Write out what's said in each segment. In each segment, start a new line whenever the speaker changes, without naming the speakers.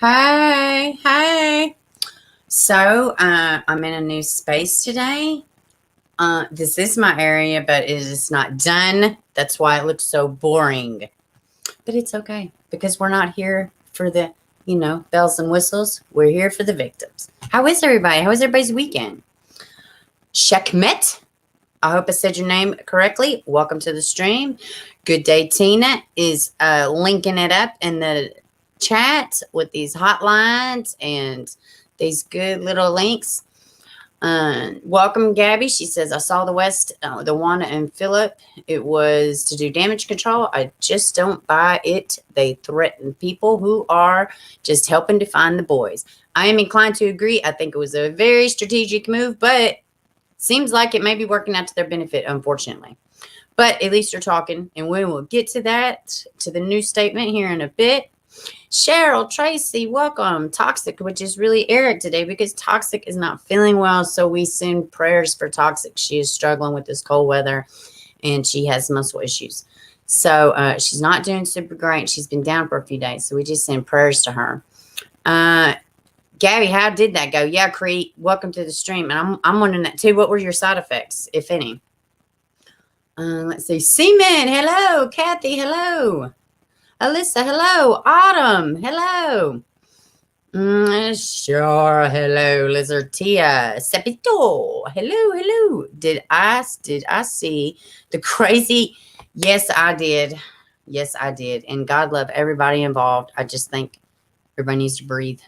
Hey, hey. I'm in a new space today. This is my area, but it is not done. That's why it looks so boring. But it's okay because we're not here for the, bells and whistles. We're here for the victims. How is everybody? How was everybody's weekend? Shekmet. I hope I said your name correctly. Welcome to the stream. Good day, Tina is linking it up in the chat with these hotlines and these good little links. Welcome, Gabby. She says, I saw the West, the Wanda and Philip. It was to do damage control. I just don't buy it. They threaten people who are just helping to find the boys. I am inclined to agree. I think it was a very strategic move, but seems like it may be working out to their benefit, unfortunately. But at least you're talking, and we will get to that, to the new statement here in a bit. Cheryl, Tracy, welcome. Toxic, which is really Eric today because Toxic is not feeling well. So we send prayers for Toxic. She is struggling with this cold weather and she has muscle issues. So she's not doing super great. She's been down for a few days. So we just send prayers to her. Gabby, how did that go? Yeah, Crete, welcome to the stream. And I'm wondering that too. What were your side effects, if any? Let's see. Seaman, hello. Kathy, hello. Alyssa, hello. Autumn, hello. Sure, hello. Lizard Tia, Sepito, hello. Did I see the crazy? Yes, I did. Yes, I did. And God love everybody involved. I just think everybody needs to breathe.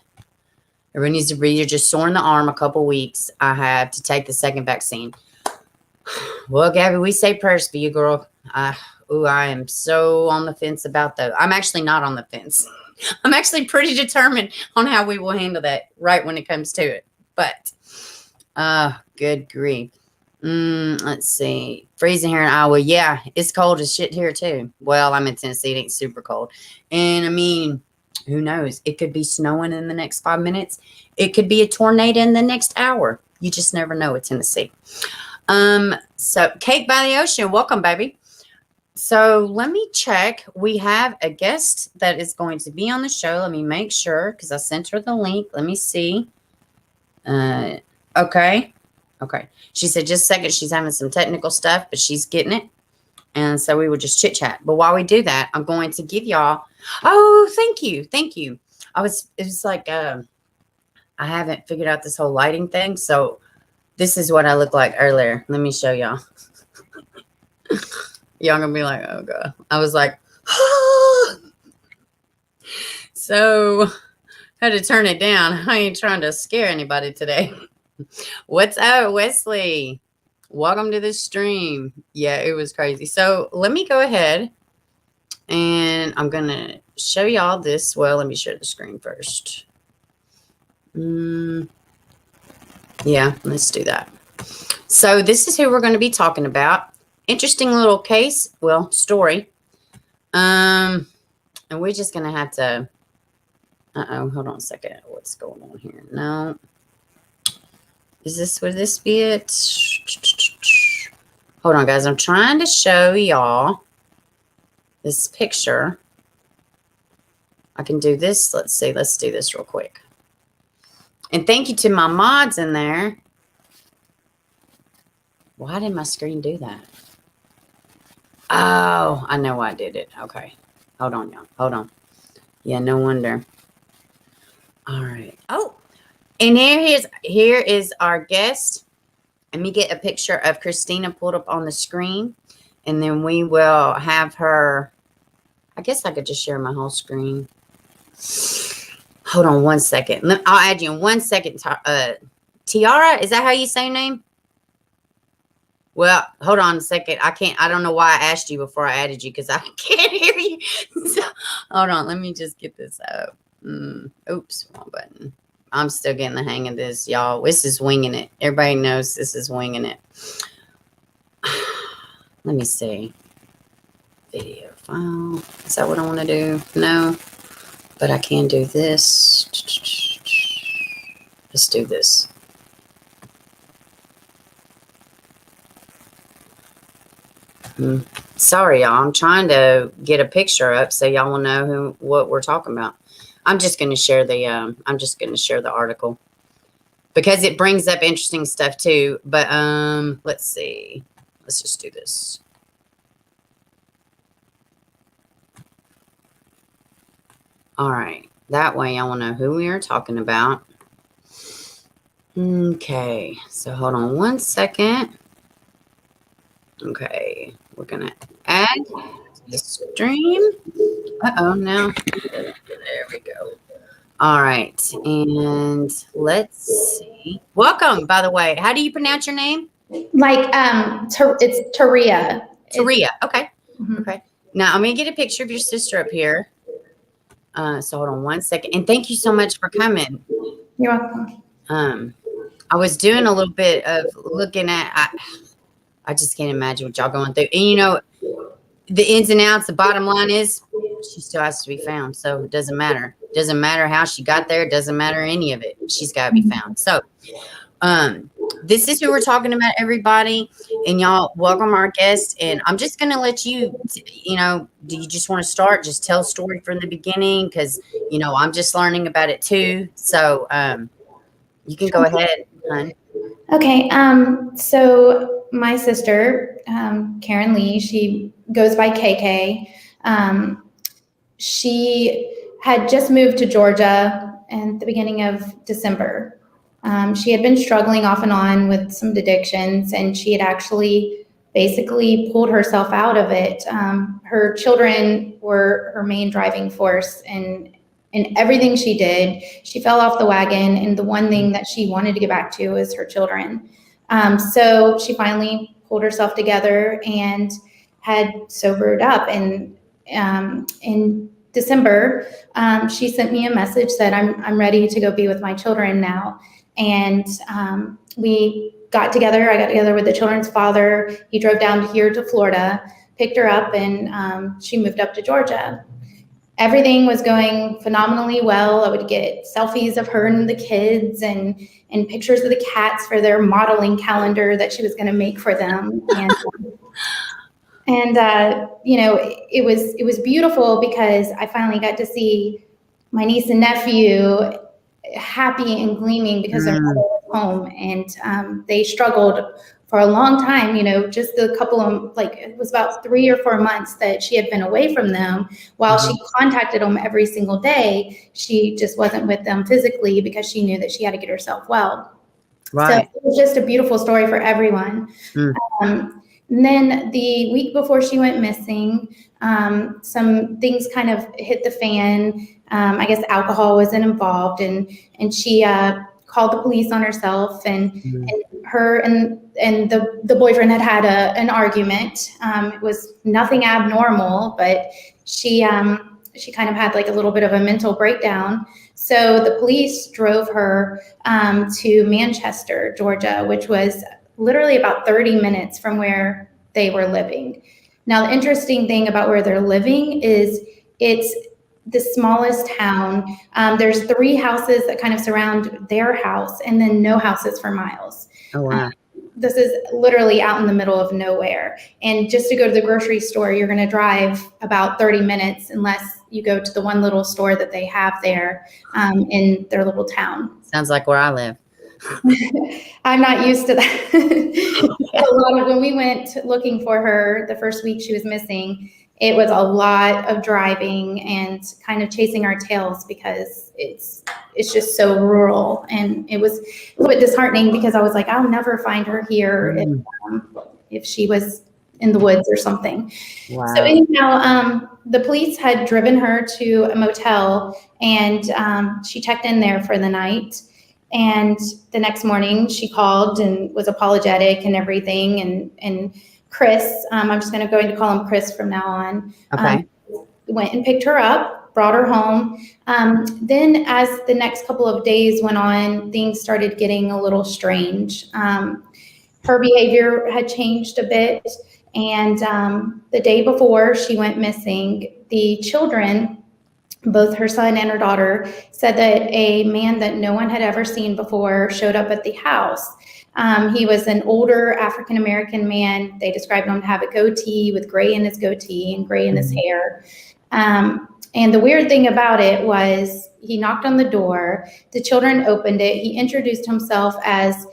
Everybody needs to breathe. You're just sore in the arm a couple weeks. I have to take the second vaccine. Well, Gabby, we say prayers for you, girl. I am so on the fence about that. I'm actually not on the fence. I'm actually pretty determined on how we will handle that right when it comes to it. But, good grief. Let's see. Freezing here in Iowa. Yeah, it's cold as shit here too. Well, I'm in Tennessee. It ain't super cold. And I mean, who knows? It could be snowing in the next 5 minutes. It could be a tornado in the next hour. You just never know with Tennessee. So Cake by the Ocean, welcome, baby. So let me check. We have a guest that is going to be on the show. Let me make sure because I sent her the link. Let me see. Okay. She said just a second. She's having some technical stuff, but she's getting it. And so we will just chit chat. But while we do that, I'm going to give y'all. Oh, thank you. It was like, I haven't figured out this whole lighting thing. So this is what I looked like earlier. Let me show y'all. Y'all gonna be like, oh God. I was like, So had to turn it down. I ain't trying to scare anybody today. What's up, Wesley? Welcome to the stream. Yeah, it was crazy. So let me go ahead and I'm going to show y'all this. Well, let me share the screen first. Yeah, let's do that. So this is who we're going to be talking about. Interesting little case. Well, story. And we're just going to have to. Hold on a second. What's going on here? No. Would this be it? Hold on, guys. I'm trying to show y'all this picture. I can do this. Let's see. Let's do this real quick. And thank you to my mods in there. Why did my screen do that? Oh, I know why I did it. Okay. Hold on, y'all. Hold on. Yeah, no wonder. All right. Oh, and here is our guest. Let me get a picture of Kristina pulled up on the screen, and then we will have her. I guess I could just share my whole screen. Hold on one second. I'll add you in 1 second. Tiara, is that how you say your name? Well, hold on a second. I don't know why I asked you before I added you because I can't hear you. So, hold on. Let me just get this up. Oops, wrong button. I'm still getting the hang of this, y'all. This is winging it. Everybody knows this is winging it. Let me see. Video file. Is that what I want to do? No. But I can do this. Let's do this. Sorry, y'all. I'm trying to get a picture up so y'all will know what we're talking about. I'm just going to share the article because it brings up interesting stuff too. But let's see. Let's just do this. All right. That way I will know who we are talking about. Okay. So hold on one second. Okay. We're going to add the stream. Uh-oh, no. There we go. All right. And let's see. Welcome, by the way. How do you pronounce your name?
Like, it's Taria.
Taria. Okay. Okay. Now, I'm going to get a picture of your sister up here. So hold on one second. And thank you so much for coming.
You're welcome.
I was doing a little bit of looking at, I just can't imagine what y'all going through. And you know, the ins and outs, the bottom line is she still has to be found. So it doesn't matter. It doesn't matter how she got there. It doesn't matter any of it. She's got to be found. So this is who we're talking about, everybody. And y'all welcome our guest. And I'm just going to let you, you know, do you just want to start? Just tell a story from the beginning because, you know, I'm just learning about it too. So you can go ahead, hon.
Okay. So my sister, Karen Lee, she goes by KK. She had just moved to Georgia at the beginning of December. She had been struggling off and on with some addictions, and she had actually basically pulled herself out of it. Her children were her main driving force, and everything she did, she fell off the wagon, and the one thing that she wanted to get back to was her children. So she finally pulled herself together and had sobered up. And in December, she sent me a message that I'm ready to go be with my children now. And we got together. I got together with the children's father. He drove down here to Florida, picked her up, and she moved up to Georgia. Everything was going phenomenally well. I would get selfies of her and the kids and pictures of the cats for their modeling calendar that she was going to make for them. And you know, it was beautiful because I finally got to see my niece and nephew happy and gleaming because their mother was home, and they struggled for a long time, you know, just a couple of, like, it was about 3 or 4 months that she had been away from them. While she contacted them every single day, she just wasn't with them physically because she knew that she had to get herself well. Right. So it was just a beautiful story for everyone. And then the week before she went missing, some things kind of hit the fan. I guess alcohol wasn't involved, and she called the police on herself, and her and the boyfriend had an argument. It was nothing abnormal, but she kind of had like a little bit of a mental breakdown. So the police drove her to Manchester, Georgia, which was literally about 30 minutes from where they were living. Now, the interesting thing about where they're living is it's the smallest town. There's 3 houses that kind of surround their house, and then no houses for miles.
Oh, wow.
This is literally out in the middle of nowhere. And just to go to the grocery store, you're going to drive about 30 minutes unless you go to the one little store that they have there in their little town.
Sounds like where I live.
I'm not used to that. When we went looking for her the first week she was missing, it was a lot of driving and kind of chasing our tails because it's just so rural, and it was a little bit disheartening because I was like, I'll never find her here if she was in the woods or something. Wow. So anyhow, the police had driven her to a motel, and she checked in there for the night. And the next morning she called and was apologetic and everything. And Chris, I'm just going to call him Chris from now on.
Okay.
Went and picked her up, brought her home. Then as the next couple of days went on, things started getting a little strange. Her behavior had changed a bit. And the day before she went missing, the children, both her son and her daughter, said that a man that no one had ever seen before showed up at the house. He was an older African-American man. They described him to have a goatee with gray in his goatee and gray in his hair. And the weird thing about it was he knocked on the door. The children opened it. He introduced himself as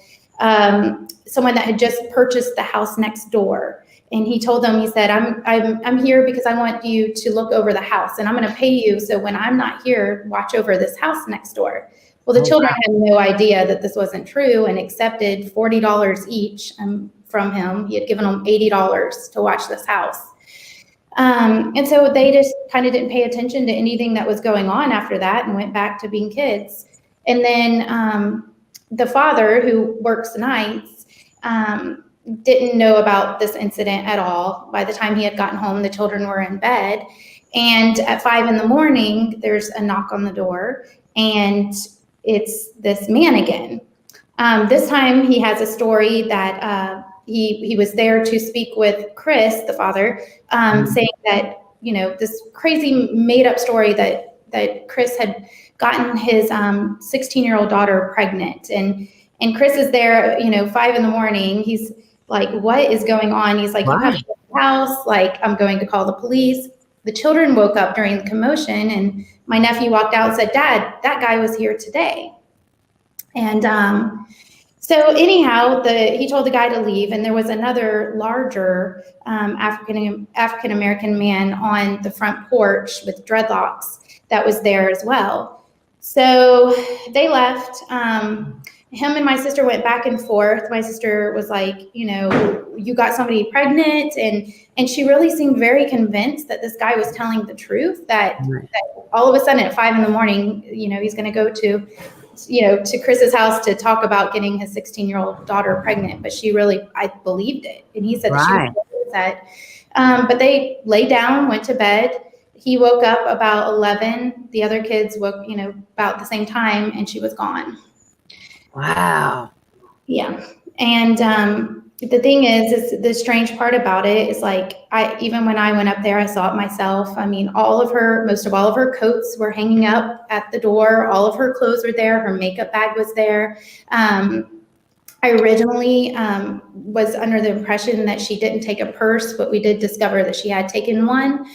someone that had just purchased the house next door. And he told them, he said, I'm here because I want you to look over the house, and I'm going to pay you. So when I'm not here, watch over this house next door. Well, the children had no idea that this wasn't true and accepted $40 each from him. He had given them $80 to watch this house. And so they just kind of didn't pay attention to anything that was going on after that and went back to being kids. And then the father, who works nights, didn't know about this incident at all. By the time he had gotten home, the children were in bed. And at 5 a.m, there's a knock on the door, and it's this man again. This time he has a story that he was there to speak with Chris, the father, saying that, this crazy made up story that Chris had gotten his 16-year-old daughter pregnant. And Chris is there, 5 a.m. He's like, what is going on? He's like, you have to leave the house. Like, I'm going to call the police. The children woke up during the commotion, and my nephew walked out and said, Dad, that guy was here today. And so anyhow, he told the guy to leave, and there was another larger African-American man on the front porch with dreadlocks that was there as well. So they left. Him and my sister went back and forth. My sister was like, you got somebody pregnant, and she really seemed very convinced that this guy was telling the truth, that all of a sudden at 5 a.m, he's going to go to Chris's house to talk about getting his 16-year-old daughter pregnant. But I believed it. And he said that she was upset. But they laid down, went to bed. He woke up about 11. The other kids woke, about the same time, and she was gone.
Wow.
Yeah. And the thing is the strange part about it is, like, even when I went up there, I saw it myself. I mean, most of all of her coats were hanging up at the door. All of her clothes were there. Her makeup bag was there. I originally was under the impression that she didn't take a purse, but we did discover that she had taken one.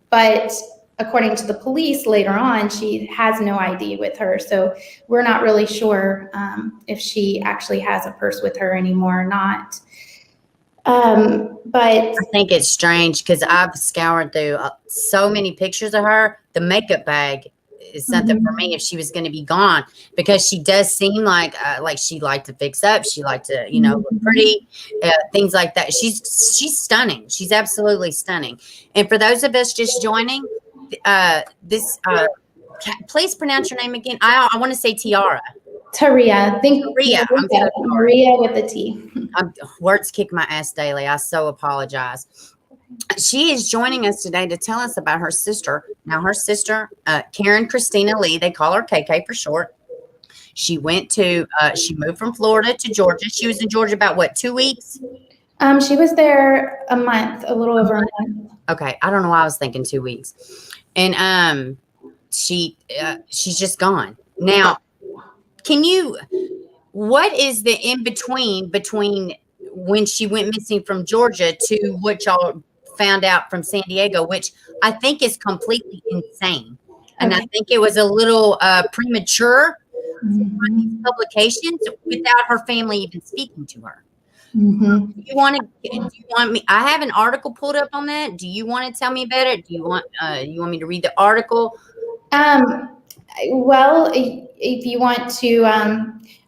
But according to the police later on, she has no ID with her. So we're not really sure if she actually has a purse with her anymore or not. But
I think it's strange because I've scoured through so many pictures of her. The makeup bag is something for me if she was going to be gone, because she does seem like she liked to fix up. She liked to, look pretty, things like that. She's stunning. She's absolutely stunning. And for those of us just joining, please pronounce your name again. I want to say Tiara.
Taria.
Taria.
Maria with a T.
Words kick my ass daily. I so apologize. She is joining us today to tell us about her sister. Now, her sister, Karen Kristina Lee, they call her KK for short. She moved from Florida to Georgia. She was in Georgia about 2 weeks?
She was there a month, a little over a month.
Okay. I don't know why I was thinking 2 weeks. And she's just gone. Now, what is the in between when she went missing from Georgia to what y'all found out from San Diego, which I think is completely insane. And I think it was a little premature on these publications without her family even speaking to her. Do you want me? I have an article pulled up on that. Do you want to tell me about it? Do you want me to read the article?
Well, if you want to,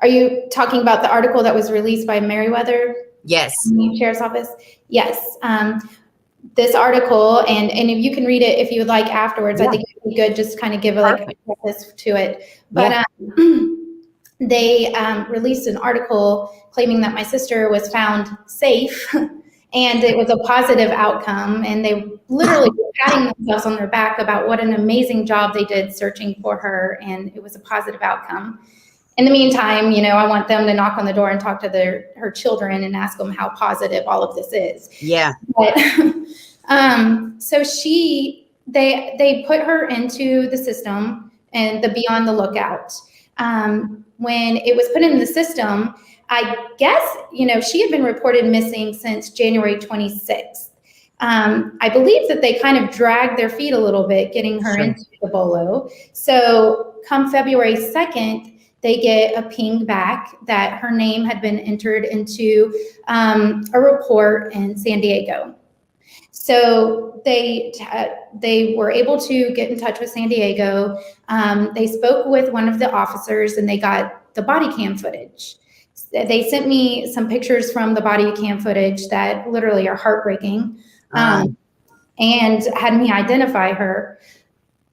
are you talking about the article that was released by Meriwether?
Yes.
Sheriff's Office? Yes. This article, and if you can read it if you would like afterwards, I think it would be good just kind of give a preface to it. But they released an article claiming that my sister was found safe and it was a positive outcome. And they literally were patting themselves on their back about what an amazing job they did searching for her. And it was a positive outcome. In the meantime, I want them to knock on the door and talk to her children and ask them how positive all of this is.
Yeah.
But, so they put her into the system and the be on the lookout. When it was put in the system, I guess, she had been reported missing since January 26th. I believe that they kind of dragged their feet a little bit getting her into the bolo. So come February 2nd, they get a ping back that her name had been entered into a report in San Diego. So they were able to get in touch with San Diego. They spoke with one of the officers and they got the body cam footage. They sent me some pictures from the body cam footage that literally are heartbreaking, and had me identify her.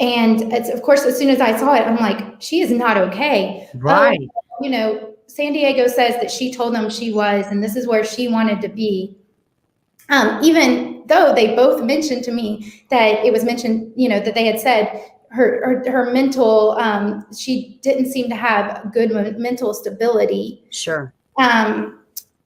And it's, of course, as soon as I saw it, I'm like, she is not okay.
Right.
San Diego says that she told them she was, and this is where she wanted to be. Even though they both mentioned to me that it was mentioned, that they had said her mental, she didn't seem to have good mental stability.
Sure.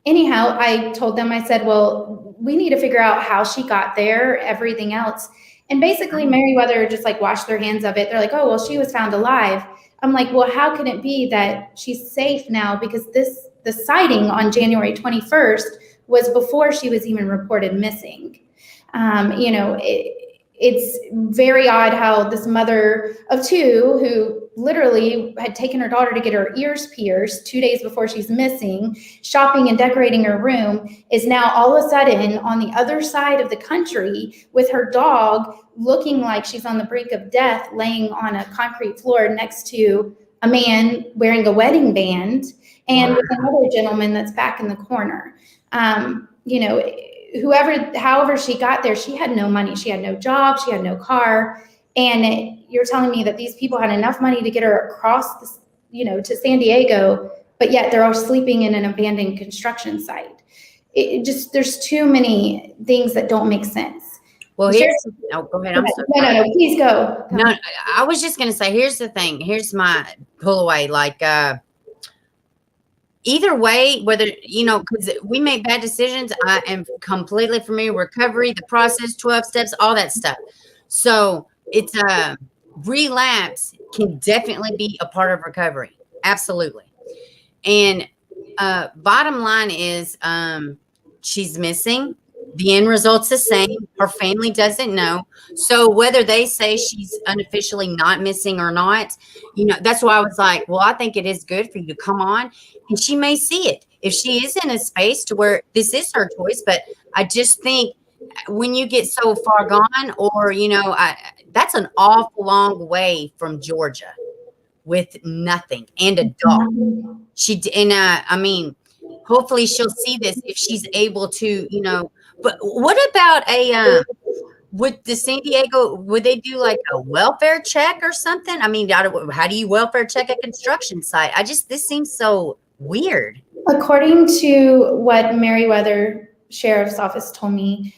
Anyhow, I told them, I said, well, we need to figure out how she got there, everything else. And basically Meriwether just like washed their hands of it. They're like, oh, well, she was found alive. I'm like, well, how can it be that she's safe now? Because the sighting on January 21st was before she was even reported missing. It's very odd how this mother of two, who literally had taken her daughter to get her ears pierced 2 days before she's missing, shopping and decorating her room, is now all of a sudden on the other side of the country with her dog looking like she's on the brink of death, laying on a concrete floor next to a man wearing a wedding band, and with another gentleman that's back in the corner. However she got there, she had no money. She had no job. She had no car. And you're telling me that these people had enough money to get her across, to San Diego, but yet they're all sleeping in an abandoned construction site. There's too many things that don't make sense.
Well, go ahead. I'm sorry.
No, please go.
No, I was just going to say, here's the thing. Here's my pull away. Like, either way, whether, because we make bad decisions, I am completely familiar with recovery, the process, 12 steps, all that stuff. So it's relapse can definitely be a part of recovery. Absolutely. And bottom line is she's missing. The end result's the same. Her family doesn't know. So whether they say she's unofficially not missing or not, that's why I was like, well, I think it is good for you to come on, and she may see it if she is in a space to where this is her choice. But I just think when you get so far gone, or, that's an awful long way from Georgia with nothing and a dog. Hopefully she'll see this if she's able to, but what about with the San Diego, would they do like a welfare check or something? I mean, how do you welfare check a construction site? This seems so weird.
According to what Meriwether Sheriff's Office told me,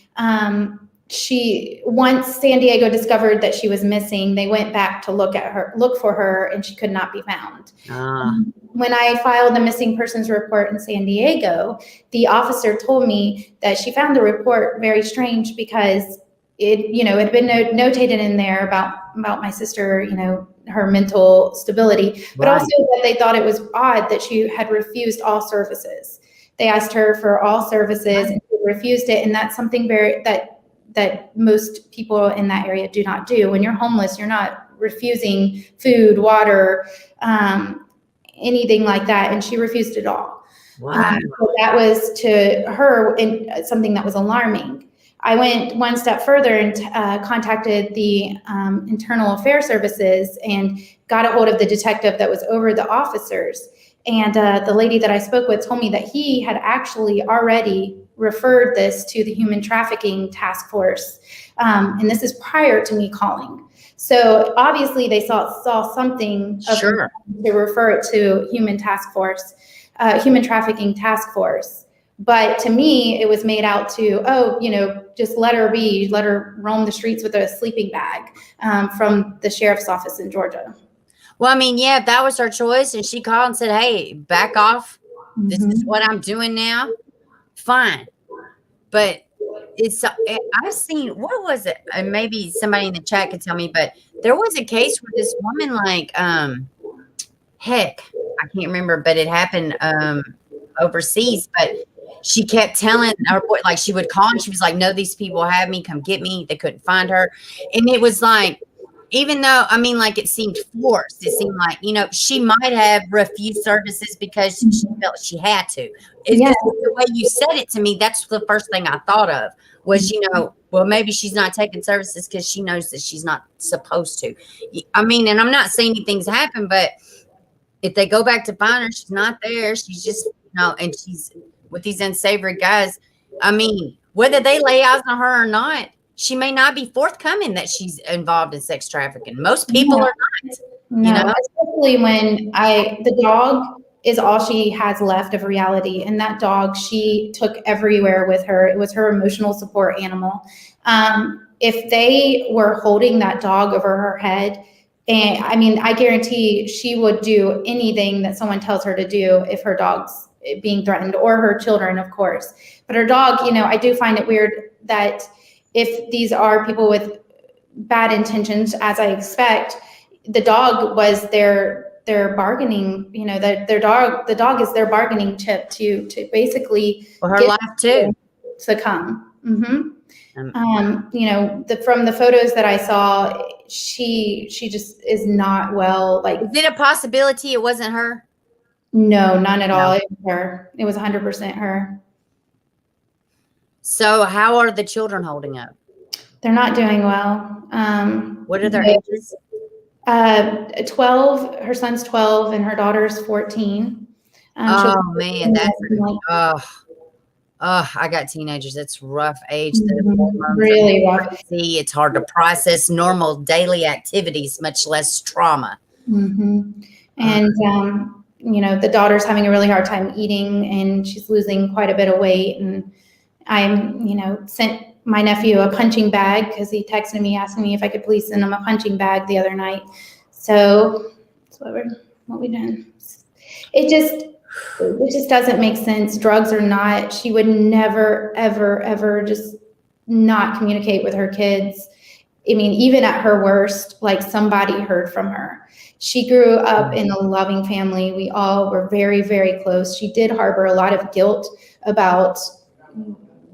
once San Diego discovered that she was missing, they went back to look for her, and she could not be found. When I filed the missing persons report in San Diego, the officer told me that she found the report very strange because it had been notated in there about my sister, her mental stability, but also that they thought it was odd that she had refused all services. They asked her for all services and she refused it, and that's something that most people in that area do not do. When you're homeless, you're not refusing food, water, anything like that, and she refused it all.
Wow.
So that was to her something that was alarming. I went one step further and contacted the Internal Affairs Services and got a hold of the detective that was over the officers. And the lady that I spoke with told me that he had actually already referred this to the Human Trafficking Task Force. And this is prior to me calling. So obviously they saw something to refer it to Human Trafficking Task Force. But to me, it was made out to, just let her be, let her roam the streets with a sleeping bag from the sheriff's office in Georgia.
Well, if that was her choice and she called and said, hey, back off, this is what I'm doing now, fine. But I've seen, what was it? And maybe somebody in the chat could tell me, but there was a case where this woman, I can't remember, but it happened overseas. But she kept telling our boy, like she would call and she was like, no, these people have me, come get me. They couldn't find her. And it was like, even though, I mean, like it seemed forced, it seemed like, you know, she might have refused services because she felt she had to. It's
Yeah.
the way you said it to me, that's the first thing I thought of was, you know, well, maybe she's not taking services because she knows that she's not supposed to. I mean, and I'm not saying anything's happened, but if they go back to find her, she's not there. She's just, you know, and she's with these unsavory guys. I mean, whether they lay eyes on her or not, she may not be forthcoming that she's involved in sex trafficking. Most people are not.
No,
You know?
especially when the dog is all she has left of reality. And that dog, she took everywhere with her. It was her emotional support animal. If they were holding that dog over her head, and I mean, I guarantee she would do anything that someone tells her to do if her dog's being threatened, or her children, of course. But her dog, you know, I do find it weird that if these are people with bad intentions, as I expect, the dog was their bargaining, you know, that the dog is their bargaining chip to basically
For her life too.
Succumb. You know, from the photos that I saw, she just is not well. Like,
is it a possibility it wasn't her?
No, none at all. It was her. It was 100% her.
So how are the children holding up?
They're not doing well.
What are their ages?
12. Her son's 12 and her daughter's 14.
Oh man, that's I got teenagers. That's rough age.
Really rough.
It's hard to process normal daily activities, much less trauma.
And you know, the daughter's having a really hard time eating, and she's losing quite a bit of weight. And I'm, you know, sent my nephew a punching bag because he texted me asking me if I could please send him a punching bag the other night. So that's what we done. It just doesn't make sense. Drugs or not, she would never, ever, ever just not communicate with her kids. I mean, even at her worst, like somebody heard from her. She grew up in a loving family. We all were very, very close. She did harbor a lot of guilt about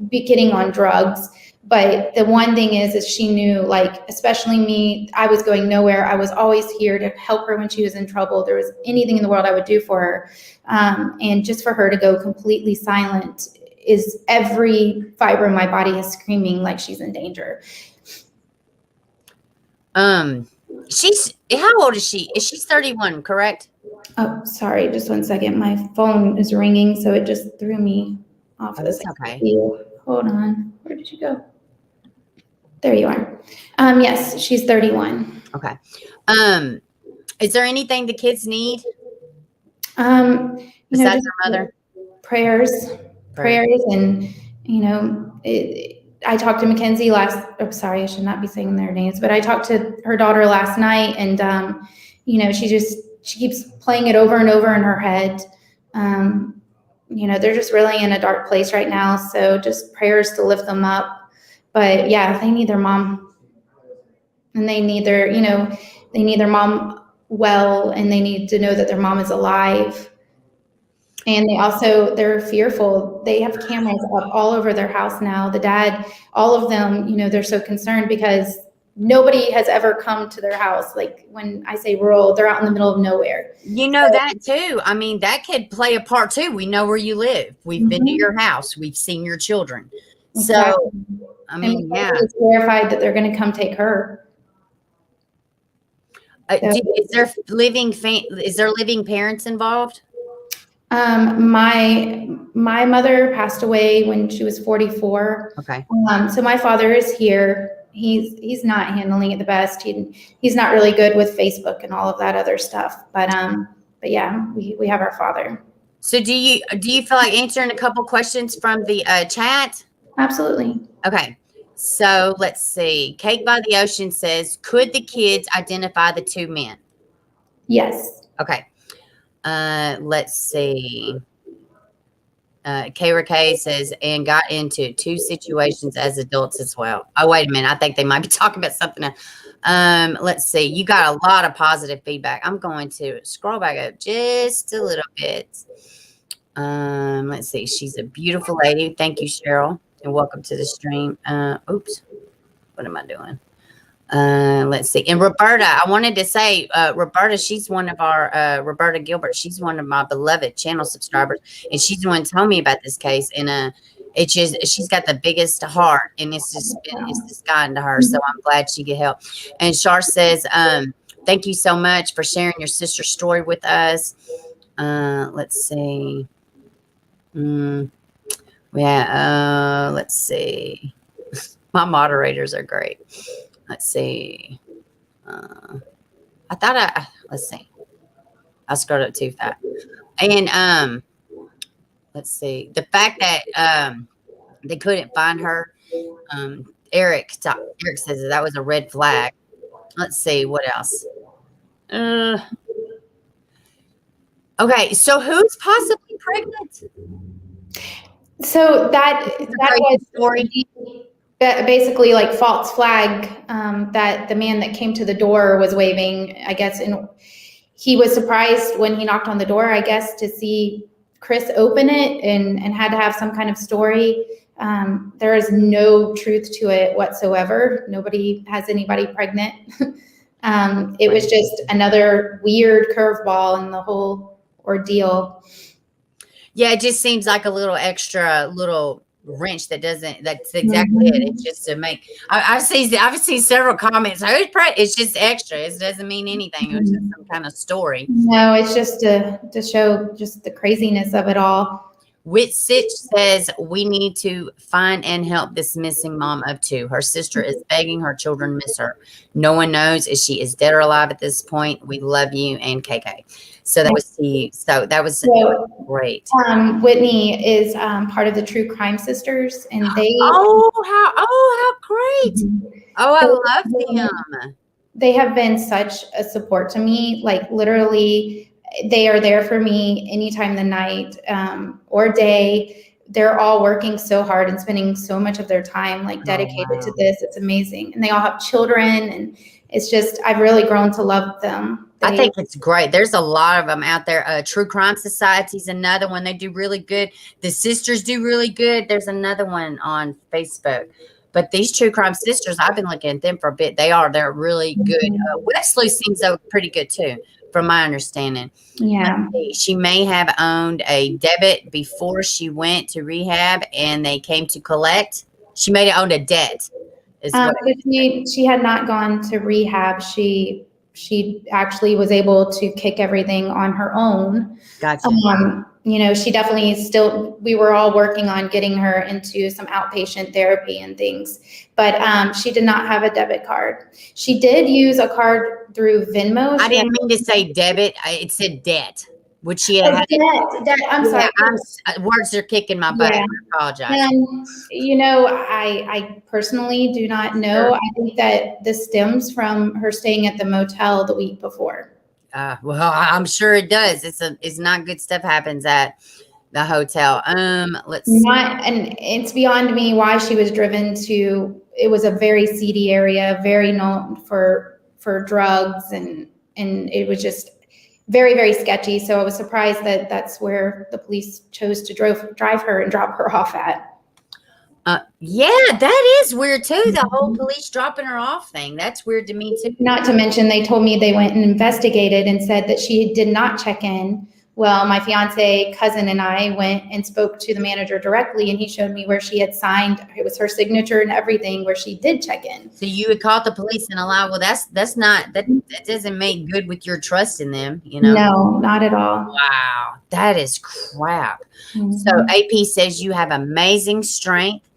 getting on drugs. But the one thing is she knew, like, especially me, I was going nowhere. I was always here to help her when she was in trouble. There was anything in the world I would do for her. And just for her to go completely silent is every fiber in my body is screaming like she's in danger.
How old is she? She's 31, correct?
Oh, sorry. Just 1 second. My phone is ringing, so it just threw me off.
That's okay.
Hold on. Where did you go? There you are. Yes, she's 31.
Okay. Is there anything the kids need? Besides their mother?
Prayers, and, you know, I talked to Mackenzie sorry, I should not be saying their names, but I talked to her daughter last night, and, you know, she keeps playing it over and over in her head. You know, they're just really in a dark place right now. So just prayers to lift them up. But yeah, they need their mom, and they need their mom well, and they need to know that their mom is alive. And they're fearful. They have cameras up all over their house now. The dad, all of them, you know, they're so concerned because nobody has ever come to their house. Like, when I say rural, they're out in the middle of nowhere.
You know, that too. I mean, that could play a part too. We know where you live. We've been to your house. We've seen your children. Exactly. So, I mean, yeah.
It's terrified that they're going to come take her.
Is there living parents involved?
My mother passed away when she was 44.
Okay.
So my father is here. He's not handling it the best. He's not really good with Facebook and all of that other stuff. But yeah, we have our father.
So do you feel like answering a couple questions from the chat?
Absolutely.
Okay. So let's see. Cake by the Ocean says, could the kids identify the two men?
Yes.
Okay. Let's see. Kara K says, and got into 2 situations as adults as well. Oh, wait a minute. I think they might be talking about something else. Let's see. You got a lot of positive feedback. I'm going to scroll back up just a little bit. Let's see. She's a beautiful lady. Thank you, Cheryl, and welcome to the stream. Oops. What am I doing? Let's see. And Roberta, I wanted to say, Roberta, she's one of our, Roberta Gilbert, she's one of my beloved channel subscribers. And she's the one who told me about this case. And it's just, she's got the biggest heart. And it's just gotten to her. So I'm glad she get help. And Shar says, thank you so much for sharing your sister's story with us. Let's see. Yeah, let's see. My moderators are great. Let's see. Let's see. I scrolled up too fast. And let's see. The fact that they couldn't find her. Eric says that was a red flag. Let's see what else. Okay, so who's possibly pregnant?
So that was
story.
Basically like false flag, that the man that came to the door was waving, I guess, and he was surprised when he knocked on the door, I guess, to see Chris open it and had to have some kind of story. There is no truth to it whatsoever. Nobody has anybody pregnant. It was just another weird curveball in the whole ordeal.
Yeah, it just seems like a little extra little wrench that's exactly it. It's just to make, I've seen several comments. It's just extra. It doesn't mean anything. It was just some kind of story.
No, it's just to show just the craziness of it all.
Whitsich says we need to find and help this missing mom of two. Her sister is begging her children miss her. No one knows if she is dead or alive at this point. We love you, and KK. So that was great.
Whitney is part of the True Crime Sisters, and they
how great! Oh, I love them.
They have been such a support to me. Like literally, they are there for me anytime the night or day. They're all working so hard and spending so much of their time like dedicated to this. It's amazing. And they all have children, and it's just, I've really grown to love them.
I think it's great. There's a lot of them out there. True Crime Society is another one. They do really good. The sisters do really good. There's another one on Facebook. But these True Crime Sisters, I've been looking at them for a bit. They're really good. Wesley seems pretty good too, from my understanding.
Yeah.
She may have owned a debit before she went to rehab and they came to collect. She may have owned a debt.
She had not gone to rehab. She actually was able to kick everything on her own.
Gotcha.
She definitely we were all working on getting her into some outpatient therapy and things, but she did not have a debit card. She did use a card through Venmo.
I didn't mean to say debit. It said debt. Would she have had
debt? I'm sorry.
Words are kicking my butt. Yeah. I apologize.
I personally do not know. I think that this stems from her staying at the motel the week before.
Well, I'm sure it does. It's not good stuff happens at the hotel. Let's see.
And it's beyond me why she was driven to. It was a very seedy area, very known for drugs, and it was just very, very sketchy. So I was surprised that that's where the police chose to drive her and drop her off at.
Yeah, that is weird too. The whole police dropping her off thing. That's weird to me too.
Not to mention they told me they went and investigated and said that she did not check in. Well, my fiance cousin and I went and spoke to the manager directly, and he showed me where she had signed. It was her signature and everything where she did check in.
So you would call the police and allow, well, that doesn't make good with your trust in them,
No, not at all.
Wow. That is crap. Mm-hmm. So AP says you have amazing strength.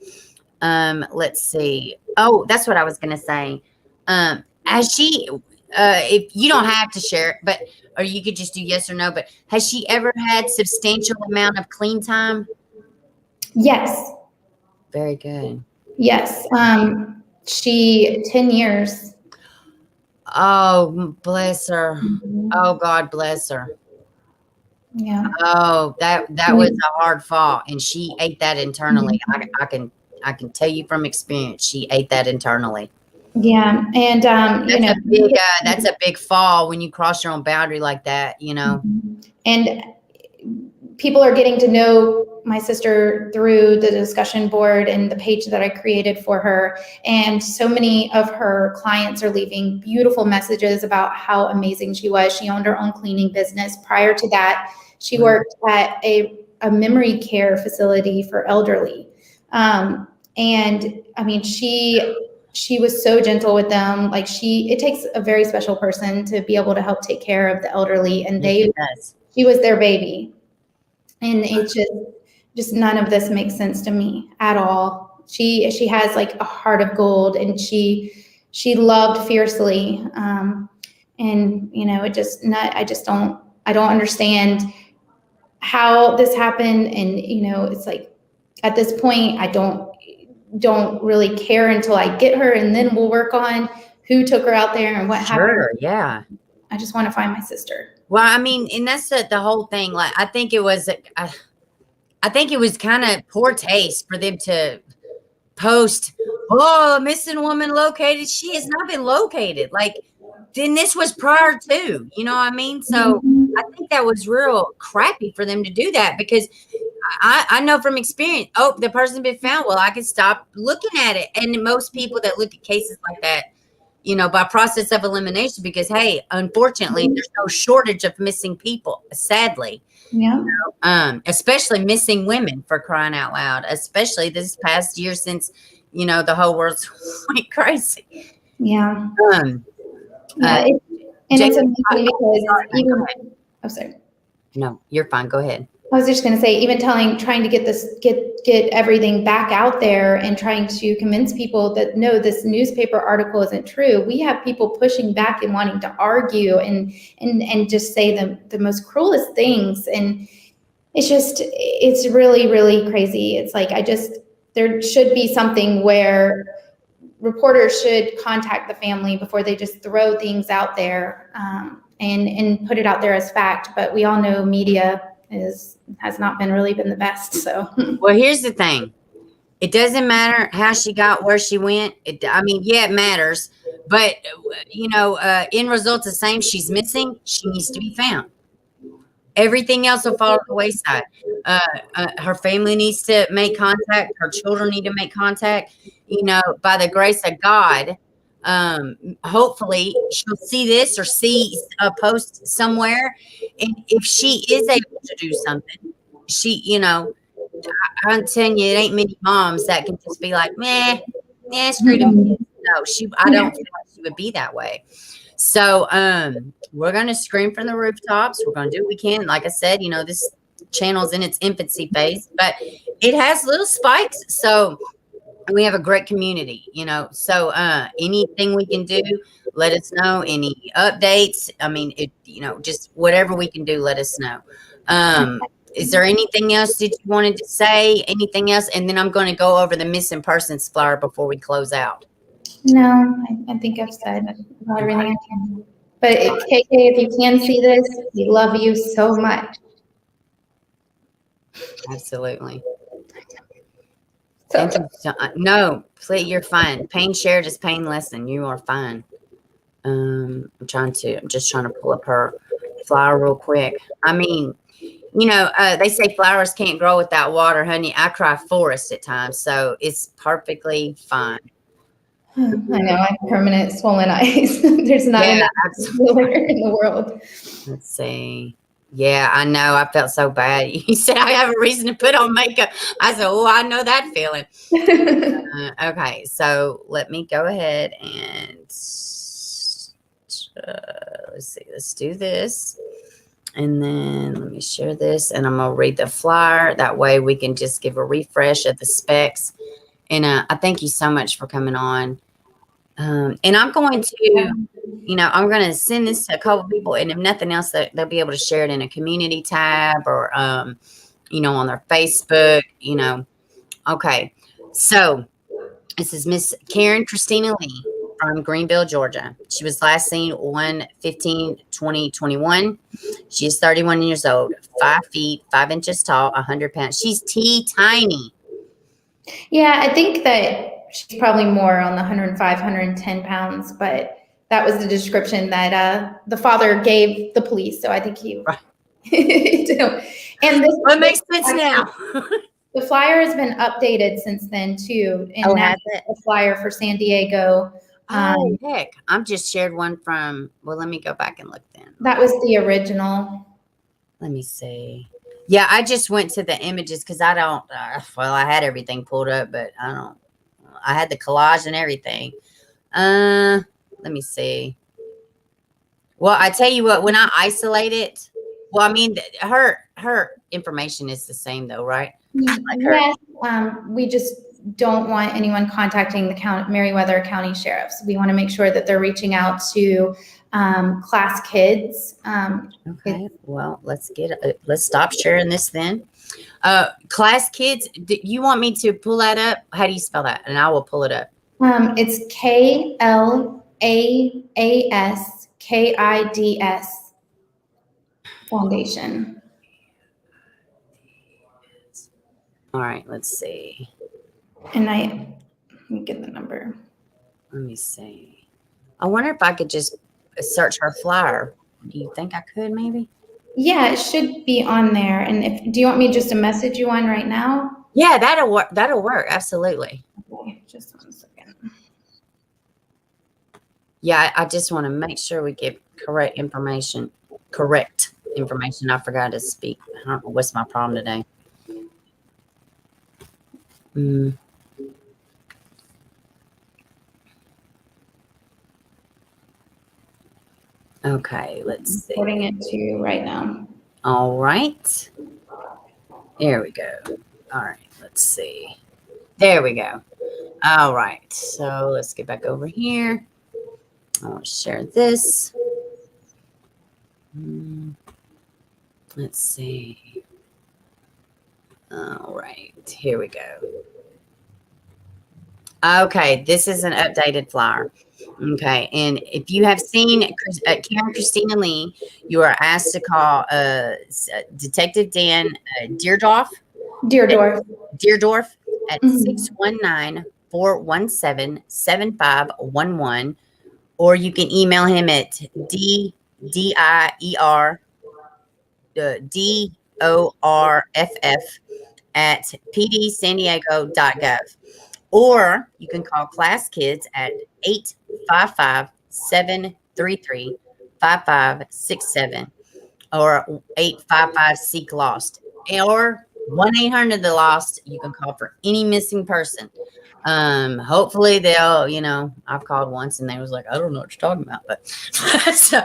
Let's see. Oh, that's what I was going to say. Has she, if you don't have to share it, or you could just do yes or no, but has she ever had substantial amount of clean time?
Yes.
Very good.
Yes. 10 years.
Oh, bless her. Mm-hmm. Oh, God bless her.
Yeah.
Oh, that was a hard fall, and she ate that internally. Mm-hmm. I can tell you from experience, she ate that internally.
Yeah, and
that's a big fall when you cross your own boundary like that,
And people are getting to know my sister through the discussion board and the page that I created for her. And so many of her clients are leaving beautiful messages about how amazing she was. She owned her own cleaning business. Prior to that, she worked at a memory care facility for elderly. And I mean, she was so gentle with them. Like it takes a very special person to be able to help take care of the elderly, and she was their baby. And it's just none of this makes sense to me at all. She has like a heart of gold, and she loved fiercely. And you know, I don't understand how this happened. And you know, it's like at this point, I don't really care until I get her, and then we'll work on who took her out there and what happened.
Yeah.
I just want to find my sister.
Well, I mean, and that's the whole thing. Like, I think it was kind of poor taste for them to post, "Oh, missing woman located." She has not been located. Like, then this was prior to, you know what I mean? So I think that was real crappy for them to do that, because I know from experience, oh, the person's been found. Well, I can stop looking at it. And most people that look at cases like that, you know, by process of elimination, because, hey, unfortunately, there's no shortage of missing people, sadly.
Yeah.
You know, especially missing women, for crying out loud, especially this past year since, you know, the whole world's went crazy.
Yeah.
Yeah.
It's amazing because I'm sorry.
No, you're fine. Go ahead.
I was just going to say, even trying to get everything back out there and trying to convince people that no, this newspaper article isn't true. We have people pushing back and wanting to argue and just say the most cruelest things. And it's really, really crazy. It's like, there should be something where reporters should contact the family before they just throw things out there, and put it out there as fact. But we all know media has not really been the best. So,
well, here's the thing. It doesn't matter how she got where she went. I mean, yeah, it matters. But, you know, end result's the same. She's missing. She needs to be found. Everything else will fall to the wayside. Her family needs to make contact. Her children need to make contact. You know, by the grace of God, hopefully she'll see this or see a post somewhere. And if she is able to do something, you know, I'm telling you, it ain't many moms that can just be like, screw them. No, I don't feel like she would be that way. So, we're going to scream from the rooftops. We're going to do what we can. Like I said, you know, this channel's in its infancy phase, but it has little spikes. So we have a great community, you know, so, anything we can do, let us know. Any updates. I mean, you know, just whatever we can do, let us know. Is there anything else that you wanted to say? Anything else? And then I'm going to go over the missing persons flyer before we close out.
No, I think I've said about everything I can. But KK, if you can see this, we love you so much.
Absolutely.
So,
no, please, you're fine. Pain shared is pain lessened. You are fine. I'm just trying to pull up her flower real quick. I mean, you know, they say flowers can't grow without water, honey. I cry forest at times, so it's perfectly fine.
I know, I have permanent swollen eyes. There's not enough water in the world.
Let's see. Yeah, I know. I felt so bad. You said I have a reason to put on makeup. I said, oh, I know that feeling. Okay, so let me go ahead and let's see. Let's do this. And then let me share this, and I'm going to read the flyer. That way we can just give a refresh of the specs. And I thank you so much for coming on. And I'm going to, you know, I'm going to send this to a couple people, and if nothing else, they'll be able to share it in a community tab or, you know, on their Facebook, you know. Okay. So this is Miss Kristina Lee from Greenville, Georgia. She was last seen 1/15/2021. She is 31 years old, 5 feet, 5 inches tall, 100 pounds. She's tiny.
Yeah, I think that she's probably more on the 105, 110 pounds, but that was the description that the father gave the police. So I think he And
Well, it makes sense now.
the flyer has been updated since then too, and
Oh,
now
has it?
a flyer for San Diego.
Oh, heck. I'm just shared one from, well, let me go back and look then.
That was the original.
Let me see. Yeah, I just went to the images because I don't, well, I had everything pulled up, but I had the collage and everything. Let me see. Well, I tell you what, when I isolate it, well, I mean, her information is the same though, right? Like her.
Yes, we just don't want anyone contacting the Meriwether County Sheriffs. We want to make sure that they're reaching out to class kids.
Okay, well, let's stop sharing this then. Class kids, do you want me to pull that up? How do you spell that? And I will pull it up.
It's KLAASKIDS Foundation.
All right, let's see.
And let me get the number.
Let me see. I wonder if I could just search her flyer. Do you think I could maybe?
Yeah, it should be on there. And do you want me just to message you on right now?
Yeah, that'll work. That'll work. Absolutely.
Okay, just 1 second.
Yeah, I just want to make sure we get correct information. Correct information. I forgot to speak. I don't know what's my problem today. Okay, let's see.
Putting it to you right now.
All right. There we go. All right, let's see. There we go. All right. So let's get back over here. I'll share this. Let's see. All right. Here we go. Okay. This is an updated flyer. Okay. And if you have seen Karen Kristina Lee, you are asked to call Detective Dan Deerdorf. Deerdorf at 619-417-7511, or you can email him at DIER at pdsandiego.gov, or you can call Class Kids at 855-733-5567 or 855-SEEK-LOST, or 1-800-THE-LOST. You can call for any missing person. Hopefully they'll, I've called once and they was like, I don't know what you're talking about, but so,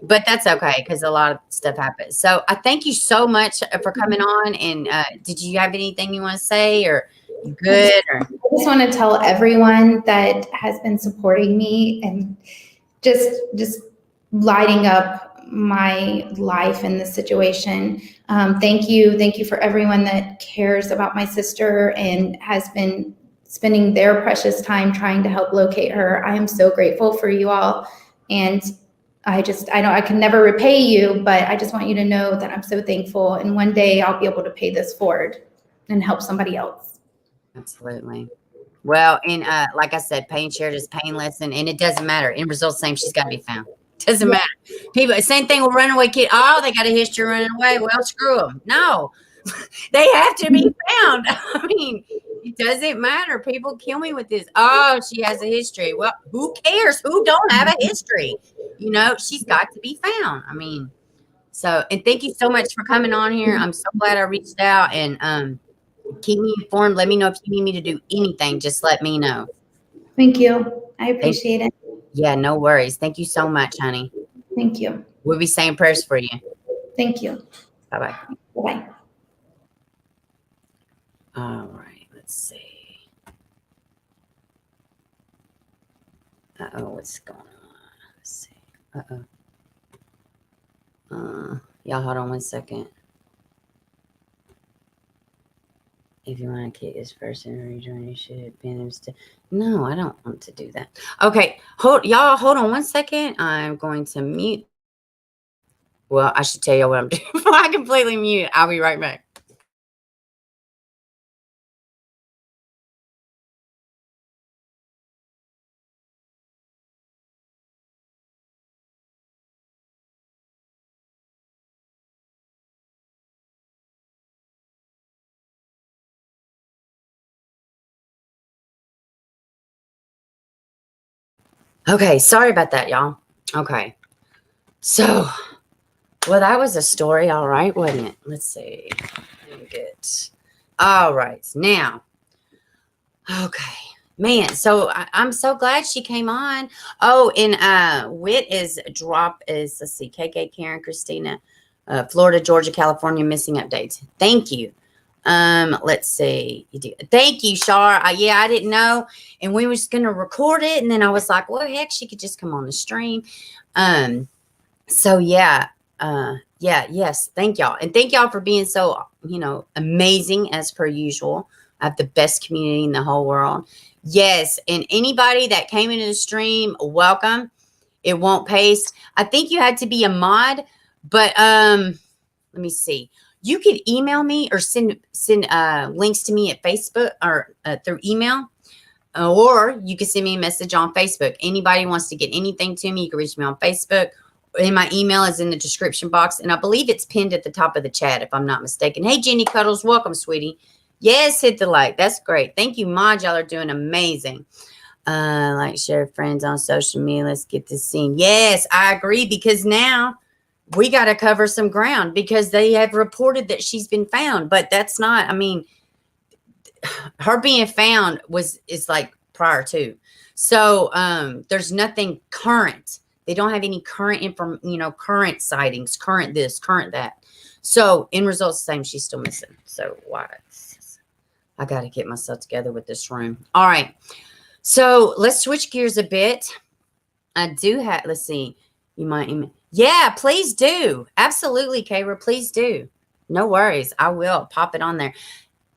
but that's okay because a lot of stuff happens. So I thank you so much for coming on. And did you have anything you want to say, or you good? Or?
I just want to tell everyone that has been supporting me and just lighting up my life in this situation. Thank you for everyone that cares about my sister and has been spending their precious time trying to help locate her. I am so grateful for you all, and I know I can never repay you, but I just want you to know that I'm so thankful, and one day I'll be able to pay this forward and help somebody else.
Absolutely. Well, and like I said, pain shared is pain lesson, and it doesn't matter. End result, same. She's got to be found. Doesn't matter. People, same thing with runaway kid. Oh, they got a history of running away. Well, screw them. No, they have to be found. I mean, it doesn't matter. People kill me with this. Oh, she has a history. Well, who cares? Who don't have a history? She's got to be found. I mean, and thank you so much for coming on here. I'm so glad I reached out, and keep me informed. Let me know if you need me to do anything. Just let me know.
Thank you. I appreciate it.
Yeah, no worries. Thank you so much, honey.
Thank you.
We'll be saying prayers for you.
Thank you.
Bye-bye.
Bye-bye.
All right, let's see. Uh-oh, what's going on? Let's see. Y'all hold on 1 second. If you want to kick this person or rejoin, you should ban him. No, I don't want to do that. Okay, hold on 1 second. I'm going to mute. Well, I should tell you what I'm doing before I completely mute. I'll be right back. Okay, sorry about that, y'all. Okay. So, well, that was a story, all right, wasn't it? Let's see. Get. All right. Now, okay. Man, so I'm so glad she came on. Oh, and Wit is let's see, KK, Karen, Kristina, Florida, Georgia, California, missing updates. Thank you. Let's see. Thank you, Shar. Yeah, I didn't know. And we were just gonna record it, and then I was like, well, heck, she could just come on the stream. So yeah, yes, thank y'all. And thank y'all for being so, amazing as per usual. I have the best community in the whole world. Yes, and anybody that came into the stream, welcome. It won't paste. I think you had to be a mod, but let me see. You could email me or send links to me at Facebook or through email, or you can send me a message on Facebook. Anybody wants to get anything to me, you can reach me on Facebook. And my email is in the description box, and I believe it's pinned at the top of the chat, if I'm not mistaken. Hey, Jenny Cuddles, welcome, sweetie. Yes, hit the like. That's great. Thank you, Mod. Y'all are doing amazing. Like, share friends on social media. Let's get this seen. Yes, I agree, because now we got to cover some ground, because they have reported that she's been found, but that's not, I mean, her being found is like prior to. So there's nothing current. They don't have any current current sightings, current this, current that. So end results the same. She's still missing. So what? I got to get myself together with this room. All right. So let's switch gears a bit. I do have, let's see. You might, yeah, please do. Absolutely, Kayra, please do. No worries. I will pop it on there.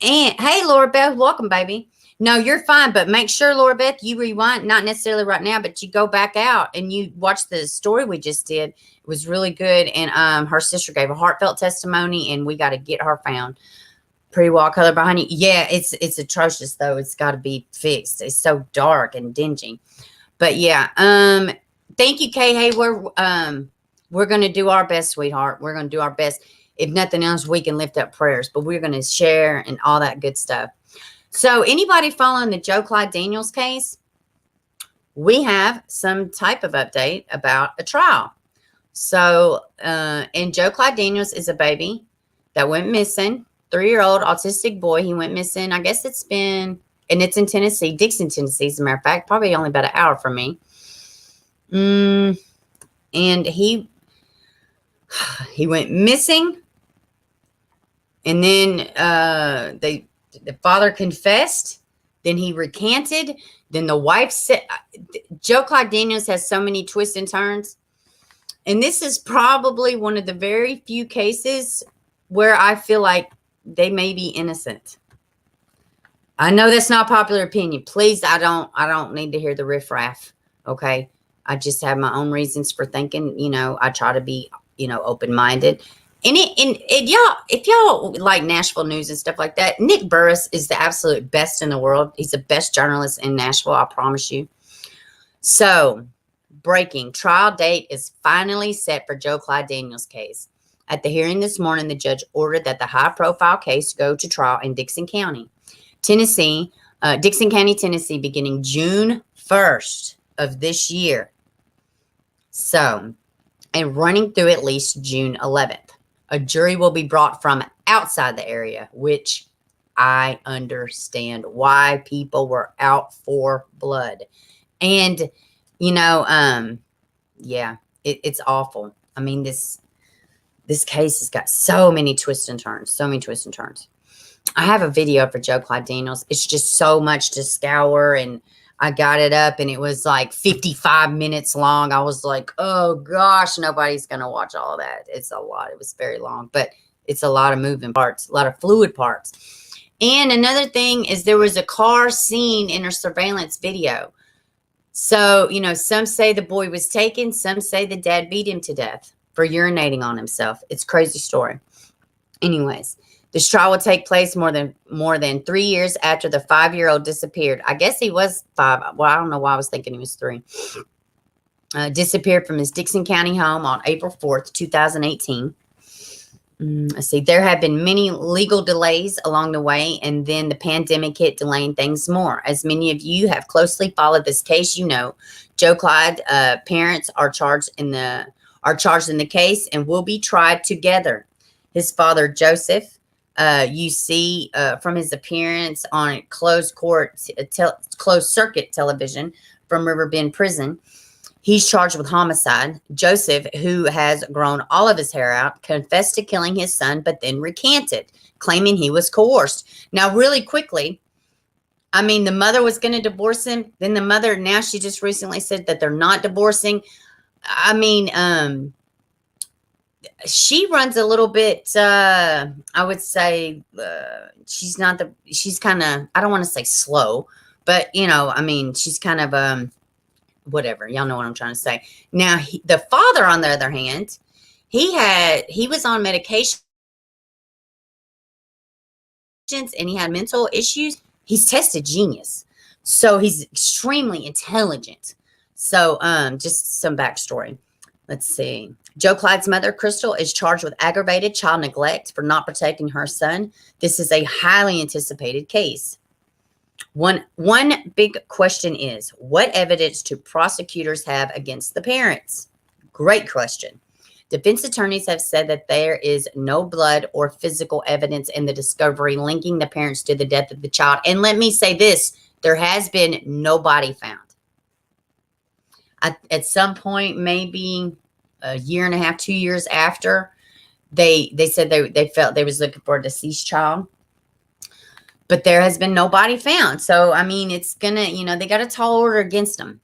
And hey, Laura Beth, welcome, baby. No, you're fine, but make sure, Laura Beth, you rewind, not necessarily right now, but you go back out and you watch the story we just did. It was really good. And her sister gave a heartfelt testimony, and we got to get her found. Pretty wall color behind you. Yeah, it's atrocious, though. It's got to be fixed. It's so dark and dingy. But yeah, thank you, Kay. Hey, we're going to do our best, sweetheart. We're going to do our best. If nothing else, we can lift up prayers, but we're going to share and all that good stuff. So anybody following the Joe Clyde Daniels case, we have some type of update about a trial. So, and Joe Clyde Daniels is a baby that went missing, 3-year-old autistic boy. He went missing. I guess it's in Tennessee, Dixon, Tennessee, as a matter of fact, probably only about an hour from me. And he went missing. And then the father confessed. Then he recanted. Then the wife said, Joe Clyde Daniels has so many twists and turns. And this is probably one of the very few cases where I feel like they may be innocent. I know that's not popular opinion. Please, I don't need to hear the riffraff. Okay. I just have my own reasons for thinking, I try to be, open-minded. And y'all, if y'all like Nashville news and stuff like that, Nick Burris is the absolute best in the world. He's the best journalist in Nashville, I promise you. So, breaking trial date is finally set for Joe Clyde Daniels' case. At the hearing this morning, the judge ordered that the high-profile case go to trial in Dixon County, Tennessee, beginning June 1st of this year. So, and running through at least June 11th. A jury will be brought from outside the area, which I understand why people were out for blood. And, yeah, it's awful. I mean, this case has got so many twists and turns, I have a video for Joe Clyde Daniels. It's just so much to scour, and I got it up, and it was like 55 minutes long. I was like, oh gosh, nobody's going to watch all of that. It's a lot. It was very long, but it's a lot of moving parts, a lot of fluid parts. And another thing is there was a car seen in her surveillance video. So, some say the boy was taken. Some say the dad beat him to death for urinating on himself. It's a crazy story. Anyways, this trial will take place more than 3 years after the 5-year-old disappeared. I guess he was 5. Well, I don't know why I was thinking he was 3. Disappeared from his Dixon County home on April 4th, 2018. Let's see. There have been many legal delays along the way, and then the pandemic hit, delaying things more. As many of you have closely followed this case, you know, Joe Clyde parents are charged in the case and will be tried together. His father, Joseph, you see from his appearance on closed circuit television from Riverbend Prison. He's charged with homicide. Joseph, who has grown all of his hair out, confessed to killing his son, but then recanted, claiming he was coerced. Now, really quickly, I mean, the mother was going to divorce him. Then the mother, now she just recently said that they're not divorcing. I mean, she runs a little bit, I would say, she's kind of, I don't want to say slow, but, you know, I mean, she's kind of, whatever, y'all know what I'm trying to say. Now, the father, on the other hand, he was on medication and he had mental issues. He's tested genius, so he's extremely intelligent. So, just some backstory. Let's see. Joe Clyde's mother, Crystal, is charged with aggravated child neglect for not protecting her son. This is a highly anticipated case. One big question is, what evidence do prosecutors have against the parents? Great question. Defense attorneys have said that there is no blood or physical evidence in the discovery linking the parents to the death of the child. And let me say this, there has been no body found. At some point, maybe a year and a half, 2 years after, they said they felt they was looking for a deceased child. But there has been no body found. So, I mean, it's going to, you know, they got a tall order against them.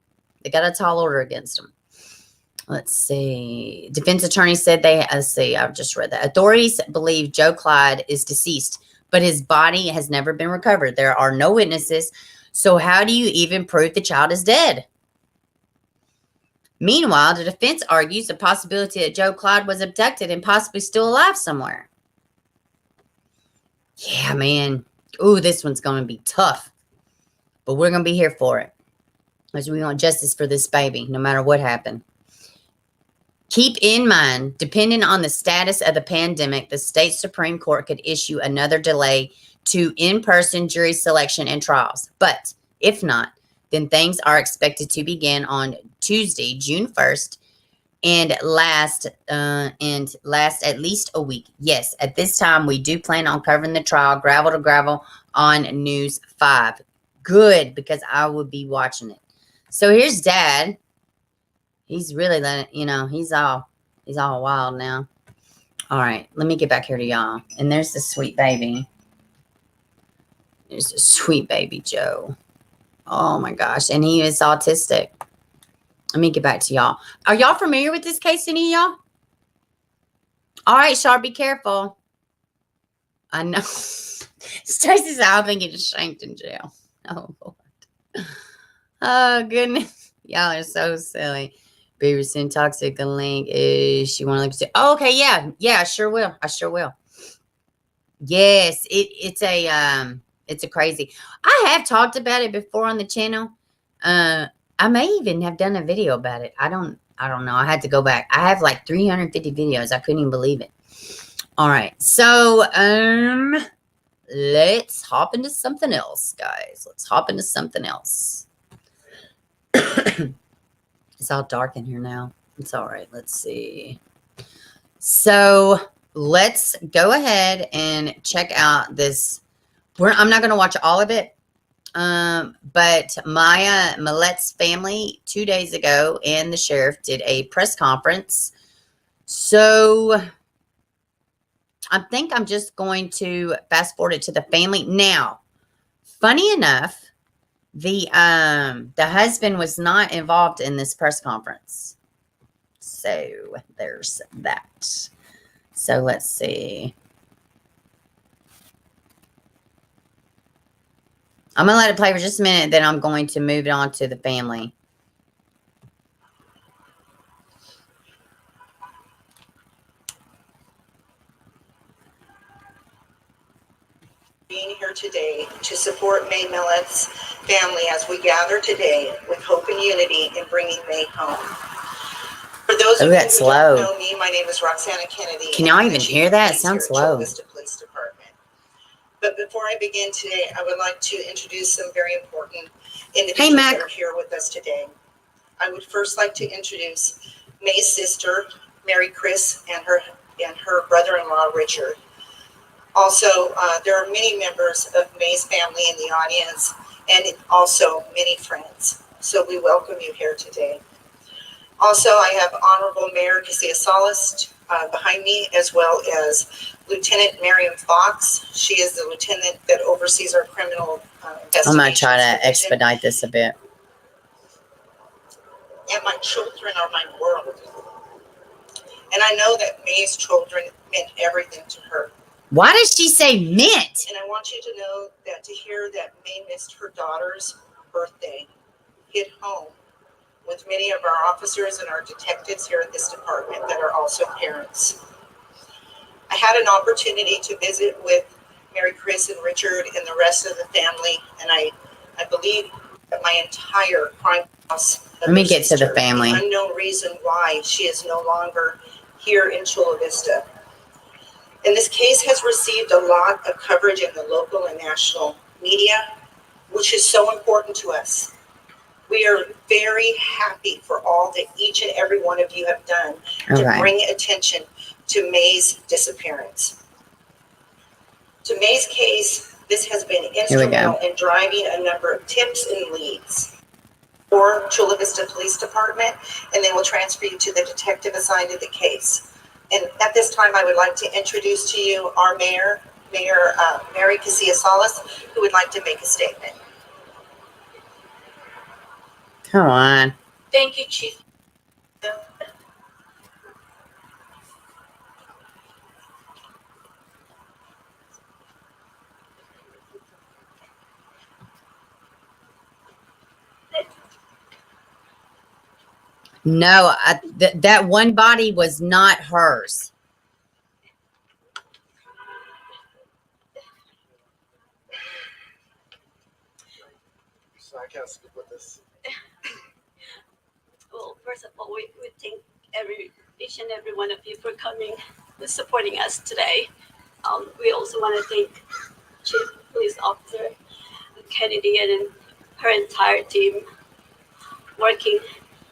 Let's see. Defense attorney said I've just read that. Authorities believe Joe Clyde is deceased, but his body has never been recovered. There are no witnesses. So how do you even prove the child is dead? Meanwhile, the defense argues the possibility that Joe Clyde was abducted and possibly still alive somewhere. Yeah, man. Ooh, this one's going to be tough, but we're going to be here for it, because we want justice for this baby, no matter what happened. Keep in mind, depending on the status of the pandemic, the state Supreme Court could issue another delay to in-person jury selection and trials. But if not, then things are expected to begin on Tuesday, June 1st, and last at least a week. Yes, at this time, we do plan on covering the trial, gravel to gravel, on News 5. Good, because I will be watching it. So here's Dad. He's really letting, you know, he's all wild now. All right, let me get back here to y'all. And there's the sweet baby. There's a sweet baby Joe. Oh my gosh, and he is autistic. Let me get back to y'all. Are y'all familiar with this case, any of y'all? All right, Sharp, be careful. I know. Stacy's out and get shanked in jail. Oh, Lord. Oh, goodness. Y'all are so silly. Beaverson, toxic, a link. She want to look at oh, okay, yeah. Yeah, I sure will. Yes, it's a crazy. I have talked about it before on the channel. I may even have done a video about it. I don't know. I had to go back. I have like 350 videos. I couldn't even believe it. All right. So, let's hop into something else, guys. Let's hop into something else. It's all dark in here now. It's all right. Let's see. So, let's go ahead and check out this. I'm not going to watch all of it. But Millette's family 2 days ago and the sheriff did a press conference. So I think I'm just going to fast forward it to the family. Now, funny enough, the husband was not involved in this press conference. So there's that. So let's see. I'm going to let it play for just a minute, then I'm going to move it on to the family.
Being here today to support May Millette's family as we gather today with hope and unity in bringing May home. For those
Oh,
of you
that's
who don't
low.
know me, my name is Roxana Kennedy.
Can y'all
I'm the
even
Chief
hear
of
that? It
Police
sounds
here at Chula
low.
Vista Police Department. But before I begin today, I would like to introduce some very important individuals
Mac.
that are here with us today. I would first like to introduce May's sister, Mary Chris, and her brother-in-law, Richard. Also, there are many members of May's family in the audience, and also many friends. So we welcome you here today. Also, I have Honorable Mayor Casilla Salas behind me, as well as Lieutenant Miriam Fox. She is the lieutenant that oversees our criminal investigations.
I'm going to try to
division.
expedite this a bit.
And my children are my world. And I know that May's children meant everything to her.
Why does she say mint?
And I want you to know that to hear that May missed her daughter's birthday hit home with many of our officers and our detectives here at this department that are also parents. I had an opportunity to visit with Mary Chris and Richard and the rest of the family, and I believe that my entire crime house.
Let me get to the family.
The unknown reason why she is no longer here in Chula Vista. And this case has received a lot of coverage in the local and national media, which is so important to us. We are very happy for all that each and every one of you have done to bring attention to May's disappearance. To May's case, this has been instrumental in driving a number of tips and leads for Chula Vista Police Department, and they will transfer you to the detective assigned to the case. And at this time, I would like to introduce to you our Mayor Mary Casilla Salas, who would like to make a statement.
Come on.
Thank you, Chief.
No, that one body was not hers.
So I can't speak with this.
Well, first of all, we thank each and every one of you for coming and supporting us today. We also want to thank Chief Police Officer Kennedy and her entire team working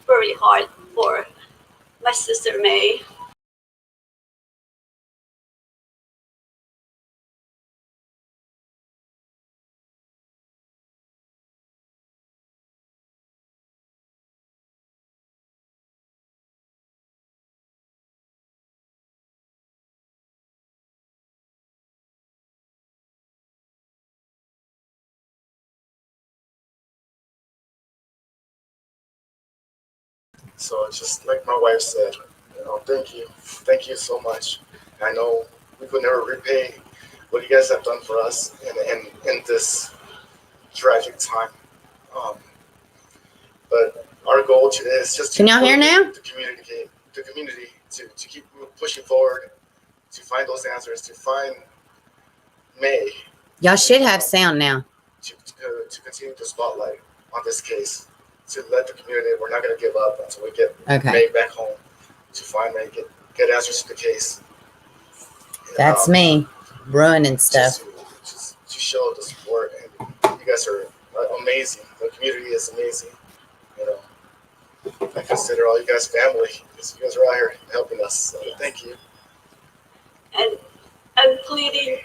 very hard for my sister May.
So just like my wife said, thank you so much. I know we could never repay what you guys have done for us in this tragic time. But our goal today is just to
Can y'all hear now?
the community to keep pushing forward, to find those answers, to find May.
Y'all should have sound now.
To continue the spotlight on this case, to let the community, we're not going to give up until we get May back home, to finally get answers to the case.
That's me ruining stuff.
Just to show the support, and you guys are amazing. The community is amazing. You know, I consider all you guys family because you guys are out here helping us. So thank you.
And I'm pleading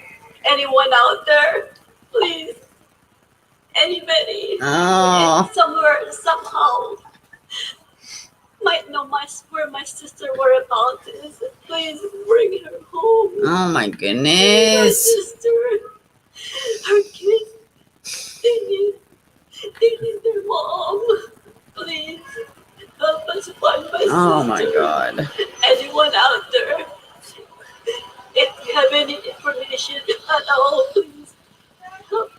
anyone out there, please. Anybody somewhere, somehow might know where my sister whereabouts is. Please bring her home.
Oh my
Her
goodness.
sister, her kids, they need their mom. Please help us find my sister.
Oh my God.
Anyone out there, if you have any information at all, please help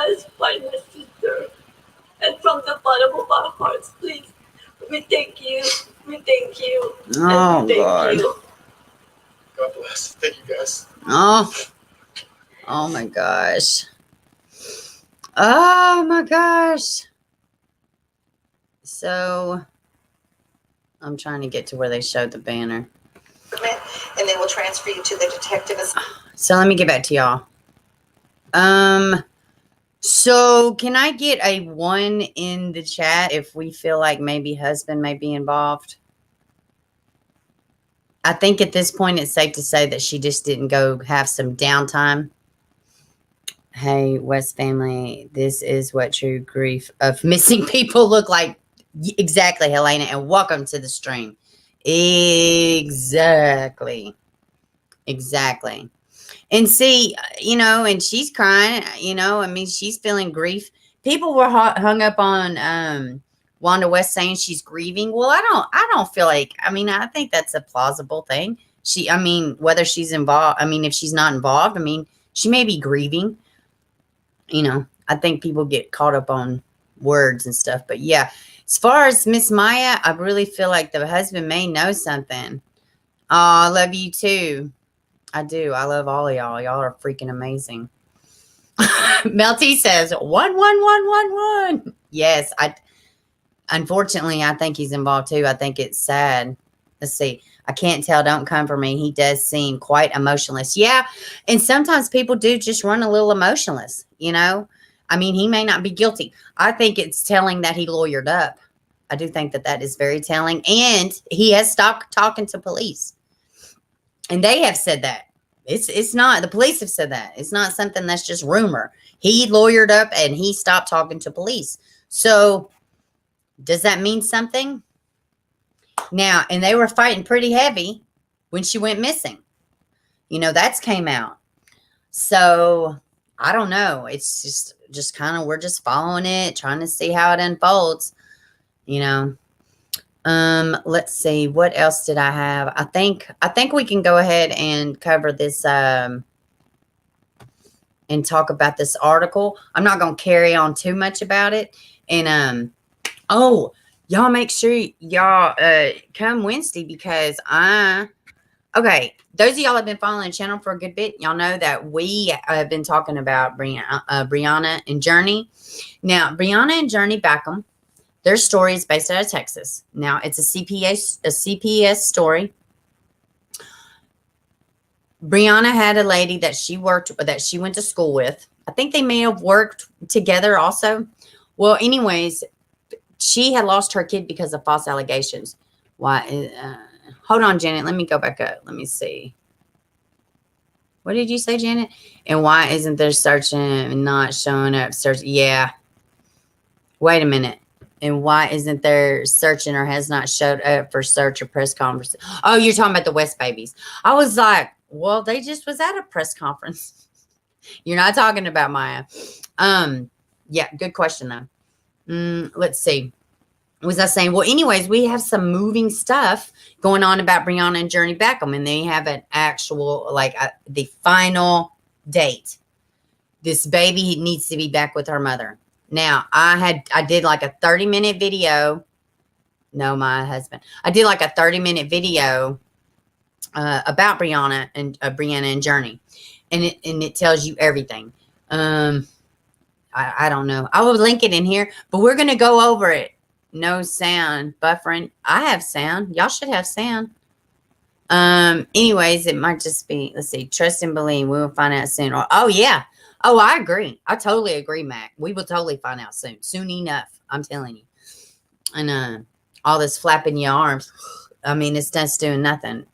us find my sister. And from the bottom of our hearts, please, we thank you. We thank you.
Oh
thank
God.
you.
God bless. Thank you guys.
Oh my gosh. Oh my gosh. So, I'm trying to get to where they showed the banner.
And they will transfer you to the detective.
So let me get back to y'all. So can I get a 1 in the chat if we feel like maybe husband may be involved? I think at this point it's safe to say that she just didn't go have some downtime. Hey, West family, this is what true grief of missing people look like. Exactly, Helena, and welcome to the stream. Exactly. And see, and she's crying, I mean, she's feeling grief. People were hung up on Wanda West saying she's grieving. Well, I don't feel like, I mean, I think that's a plausible thing. Whether she's involved, if she's not involved, she may be grieving. I think people get caught up on words and stuff. But yeah, as far as Miss Maya, I really feel like the husband may know something. Oh, I love you too. I do. I love all of y'all. Y'all are freaking amazing. Melty says 11111. Yes, unfortunately I think he's involved too. I think it's sad. Let's see. I can't tell. Don't come for me. He does seem quite emotionless. Yeah. And sometimes people do just run a little emotionless, he may not be guilty. I think it's telling that he lawyered up. I do think that is very telling. And he has stopped talking to police. And they have said that. It's not, the police have said that. It's not something that's just rumor. He lawyered up and he stopped talking to police. So does that mean something? Now, and they were fighting pretty heavy when she went missing. That's came out. So I don't know. It's just kind of, we're just following it, trying to see how it unfolds, Let's see, what else did I have? I think we can go ahead and cover this and talk about this article. I'm not going to carry on too much about it. And y'all make sure y'all come Wednesday, because okay, those of y'all have been following the channel for a good bit. Y'all know that we have been talking about Brianna and Journey. Now, Brianna and Journey Backham, their story is based out of Texas. Now, it's a CPS story. Brianna had a lady that she went to school with. I think they may have worked together also. Well, anyways, she had lost her kid because of false allegations. Why? Hold on, Janet. Let me go back up. Let me see. What did you say, Janet? And why isn't there searching and not showing up? Yeah. Wait a minute. And why isn't there searching or has not showed up for search or press conference? Oh, you're talking about the West babies. I was like, well, they just was at a press conference. You're not talking about Maya. Yeah, good question though. Let's see. Was I saying? Well, anyways, we have some moving stuff going on about Brianna and Journey Backham, and they have an actual, the final date. This baby needs to be back with her mother. Now, I did like a 30-minute video. No, my husband. I did like a 30-minute video about Brianna and Journey, and it tells you everything. I don't know. I will link it in here, but we're gonna go over it. No sound buffering. I have sound. Y'all should have sound. Anyways, it might just be. Let's see. Trust and believe. We will find out soon. Oh yeah. Oh, I agree. I totally agree, Mac. We will totally find out soon. Soon enough. I'm telling you. And all this flapping your arms. It's just doing nothing.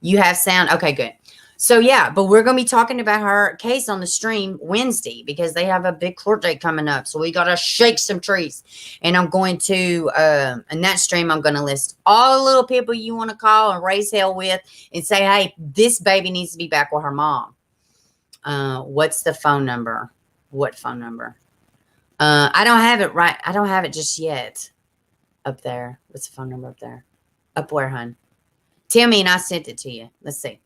You have sound? Okay, good. So, yeah, but we're going to be talking about her case on the stream Wednesday, because they have a big court date coming up. So, we got to shake some trees. And I'm going to, in that stream, I'm going to list all the little people you want to call and raise hell with and say, hey, this baby needs to be back with her mom. What's the phone number? What phone number? I don't have it right. I don't have it just yet. Up there. What's the phone number up there? Up where, hon? Tell me and I sent it to you. Let's see.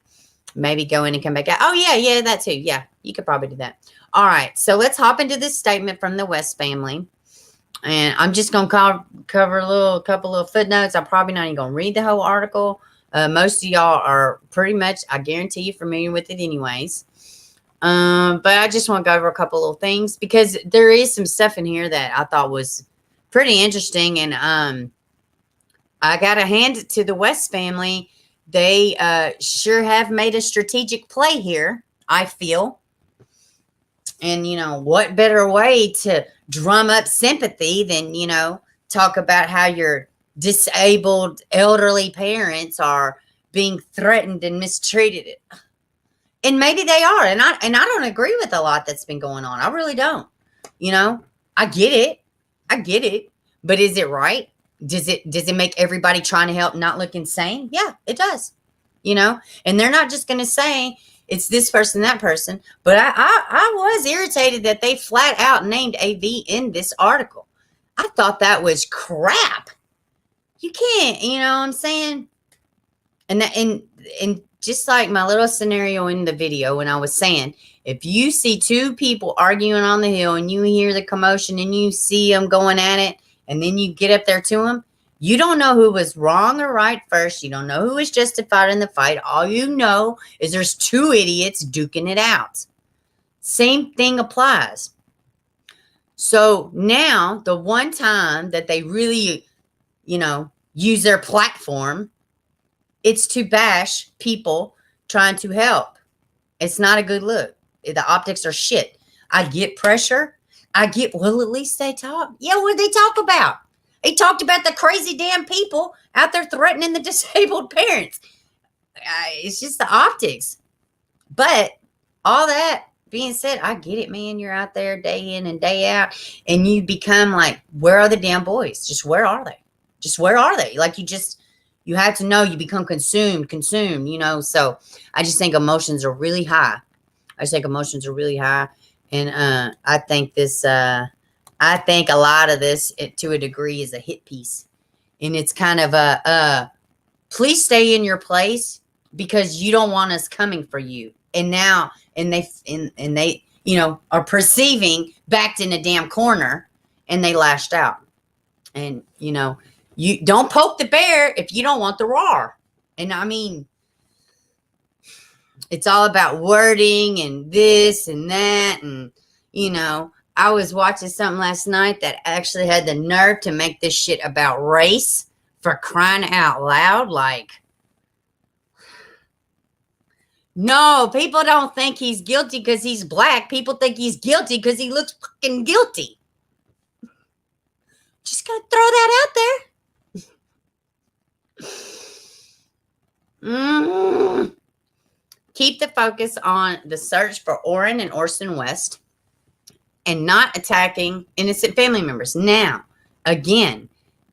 Maybe go in and come back out. Oh, yeah, that too. Yeah, you could probably do that. All right. So let's hop into this statement from the West family. And I'm just going to cover a couple of footnotes. I'm probably not even going to read the whole article. Most of y'all are pretty much, I guarantee you, familiar with it anyways. But I just want to go over a couple of things, because there is some stuff in here that I thought was pretty interesting. And I got to hand it to the West family. They sure have made a strategic play here, I feel. And, you know, what better way to drum up sympathy than, you know, talk about how your disabled elderly parents are being threatened and mistreated. And maybe they are. And I don't agree with a lot that's been going on. I really don't. You know, I get it. I get it. But is it right? Does it make everybody trying to help not look insane? Yeah, it does. You know, and they're not just going to say it's this person, that person. But I was irritated that they flat out named AV in this article. I thought that was crap. You can't, you know what I'm saying? And just like my little scenario in the video when I was saying, if you see two people arguing on the hill and you hear the commotion and you see them going at it, and then you get up there to them, you don't know who was wrong or right first. You don't know who was justified in the fight. All you know is there's two idiots duking it out. Same thing applies. So now the one time that they really, you know, use their platform, it's to bash people trying to help. It's not a good look. The optics are shit. I get pressure. Well, at least they talk. Yeah, what did they talk about? They talked about the crazy damn people out there threatening the disabled parents. It's just the optics. But all that being said, I get it, man. You're out there day in and day out, and you become like, where are the damn boys? Just where are they? Just where are they? Like you have to know, you become consumed, you know. So I just think emotions are really high. And I think I think a lot of this, to a degree, is a hit piece. And it's kind of please stay in your place because you don't want us coming for you. And now, and they, you know, are perceiving backed in a damn corner, and they lashed out. And, you know, you don't poke the bear if you don't want the roar. And I mean, it's all about wording and this and that. And, you know, I was watching something last night that actually had the nerve to make this shit about race, for crying out loud. Like, no, people don't think he's guilty because he's black. People think he's guilty because he looks fucking guilty. Just gonna throw that out there. Keep the focus on the search for Orrin and Orson West and not attacking innocent family members. Now, again,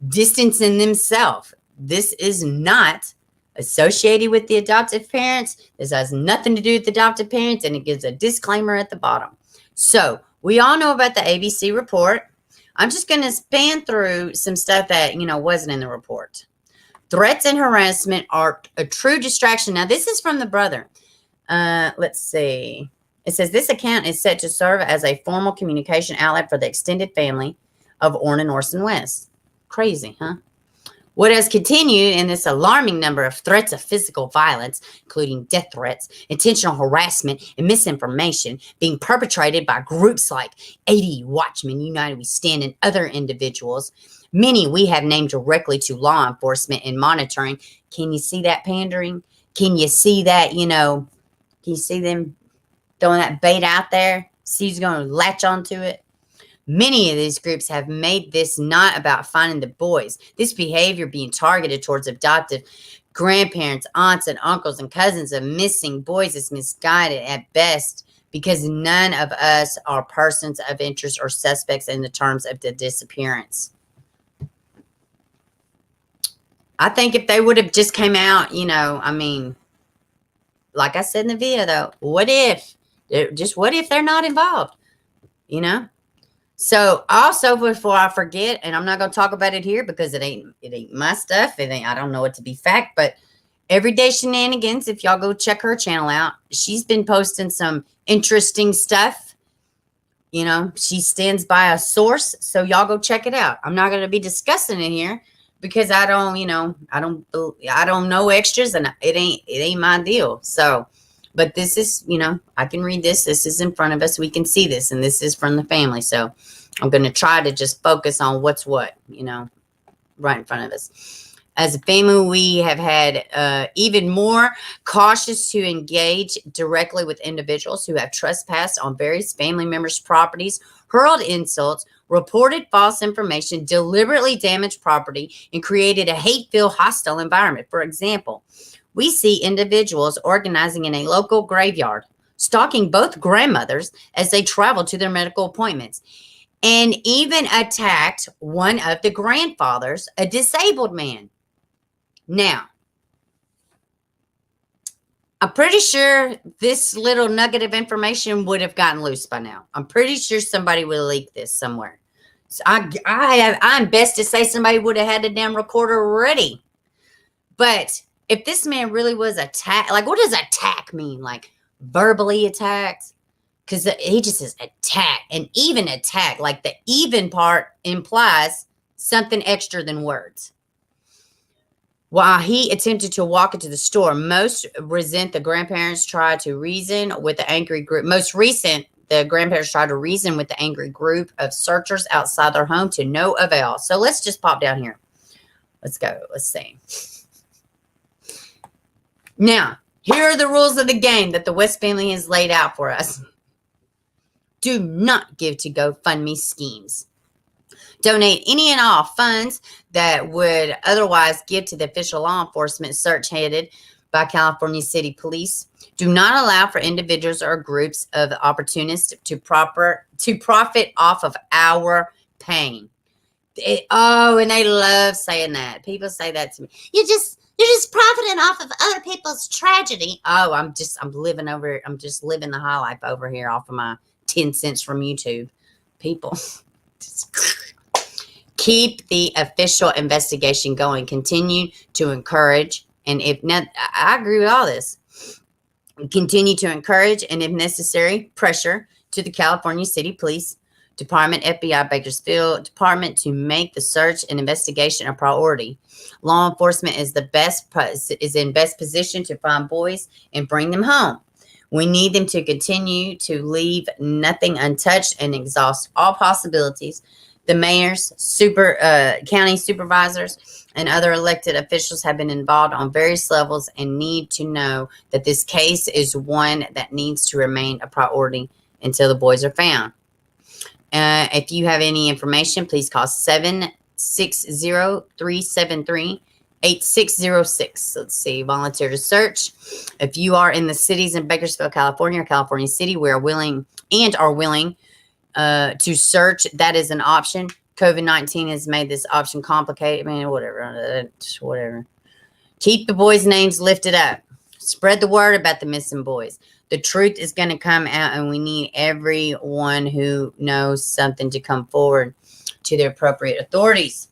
distancing themselves. This is not associated with the adoptive parents. This has nothing to do with the adoptive parents, and it gives a disclaimer at the bottom. So we all know about the ABC report. I'm just going to span through some stuff that, you know, wasn't in the report. Threats and harassment are a true distraction. Now, this is from the brother. Let's see. It says this account is set to serve as a formal communication outlet for the extended family of Orrin and Orson West. Crazy, huh? What has continued in this alarming number of threats of physical violence, including death threats, intentional harassment, and misinformation being perpetrated by groups like 80 Watchmen United We Stand and other individuals. Many we have named directly to law enforcement and monitoring. Can you see that pandering? Can you see that, you know, can you see them throwing that bait out there? See who's going to latch onto it? Many of these groups have made this not about finding the boys. This behavior being targeted towards adoptive grandparents, aunts, and uncles and cousins of missing boys is misguided at best, because none of us are persons of interest or suspects in the terms of the disappearance. I think if they would have just came out, you know, I mean, like I said in the video, though, what if they're not involved, you know? So also, before I forget, and I'm not going to talk about it here because it ain't my stuff. I don't know it to be fact, but Everyday Shenanigans, if y'all go check her channel out, she's been posting some interesting stuff. You know, she stands by a source, so y'all go check it out. I'm not going to be discussing it here because I don't know extras, and it ain't my deal. So, but this is, you know, I can read this. This is in front of us. We can see this, and this is from the family. So I'm going to try to just focus on what's what, you know, right in front of us. As a family, we have had even more cautious to engage directly with individuals who have trespassed on various family members' properties, hurled insults, reported false information, deliberately damaged property, and created a hate-filled, hostile environment. For example, we see individuals organizing in a local graveyard, stalking both grandmothers as they travel to their medical appointments, and even attacked one of the grandfathers, a disabled man. Now, I'm pretty sure this little nugget of information would have gotten loose by now. I'm pretty sure somebody would have leaked this somewhere. So I'm best to say somebody would have had the damn recorder ready. But if this man really was attacked, like, what does attack mean? Like, verbally attacked? Because he just says attack, and even attack, like the even part implies something extra than words. While he attempted to walk into the store, most resent the grandparents tried to reason with the angry group. Most recent, the grandparents tried to reason with the angry group of searchers outside their home to no avail. So let's just pop down here. Let's go. Let's see. Now, here are the rules of the game that the West family has laid out for us. Do not give to GoFundMe schemes. Donate any and all funds that would otherwise give to the official law enforcement search headed by California City Police. Do not allow for individuals or groups of opportunists to profit off of our pain. And they love saying that. People say that to me. You're just profiting off of other people's tragedy. Oh, I'm just living the high life over here off of my 10 cents from YouTube. People. Keep the official investigation going. Continue to encourage, and if not, I agree with all this. Continue to encourage, and if necessary, pressure to the California City Police Department, FBI, Bakersfield Department to make the search and investigation a priority. Law enforcement is in best position to find boys and bring them home. We need them to continue to leave nothing untouched and exhaust all possibilities. The mayors, county supervisors, and other elected officials have been involved on various levels and need to know that this case is one that needs to remain a priority until the boys are found. If you have any information, please call 760-373-8606. Let's see, volunteer to search. If you are in the cities in Bakersfield, California, or California City, we are willing to search. That is an option. COVID-19 has made this option complicated. I mean, whatever. Keep the boys' names lifted up. Spread the word about the missing boys. The truth is going to come out, and we need everyone who knows something to come forward to the appropriate authorities.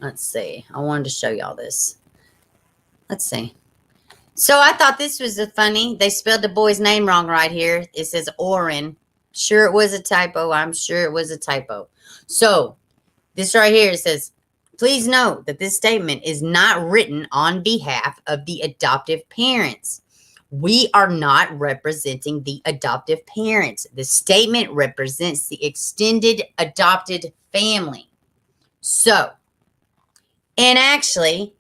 Let's see. I wanted to show y'all this. Let's see. So I thought this was funny. They spelled the boy's name wrong right here. It says Oren. Sure, it was a typo. I'm sure it was a typo. So this right here, it says, please note that this statement is not written on behalf of the adoptive parents. We are not representing the adoptive parents. The statement represents the extended adopted family. So, and actually,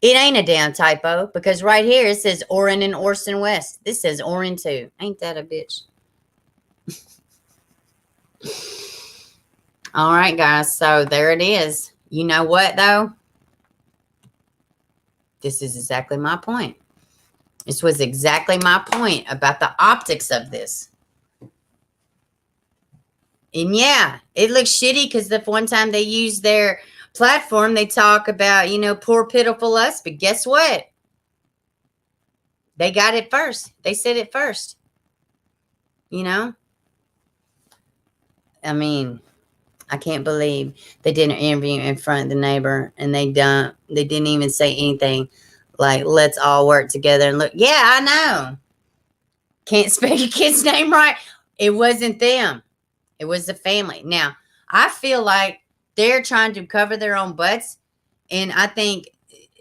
it ain't a damn typo because right here it says Oren and Orson West. This says Oren too. Ain't that a bitch? All right, guys. So there it is. You know what, though? This is exactly my point. This was exactly my point about the optics of this. And yeah, it looks shitty because the one time they used their platform, they talk about, poor pitiful us, but guess what? They got it first. They said it first. I mean, I can't believe they did an interview in front of the neighbor and they didn't even say anything like, let's all work together and look. Yeah, I know. Can't spell your kid's name right. It wasn't them. It was the family. Now, I feel like they're trying to cover their own butts. And I think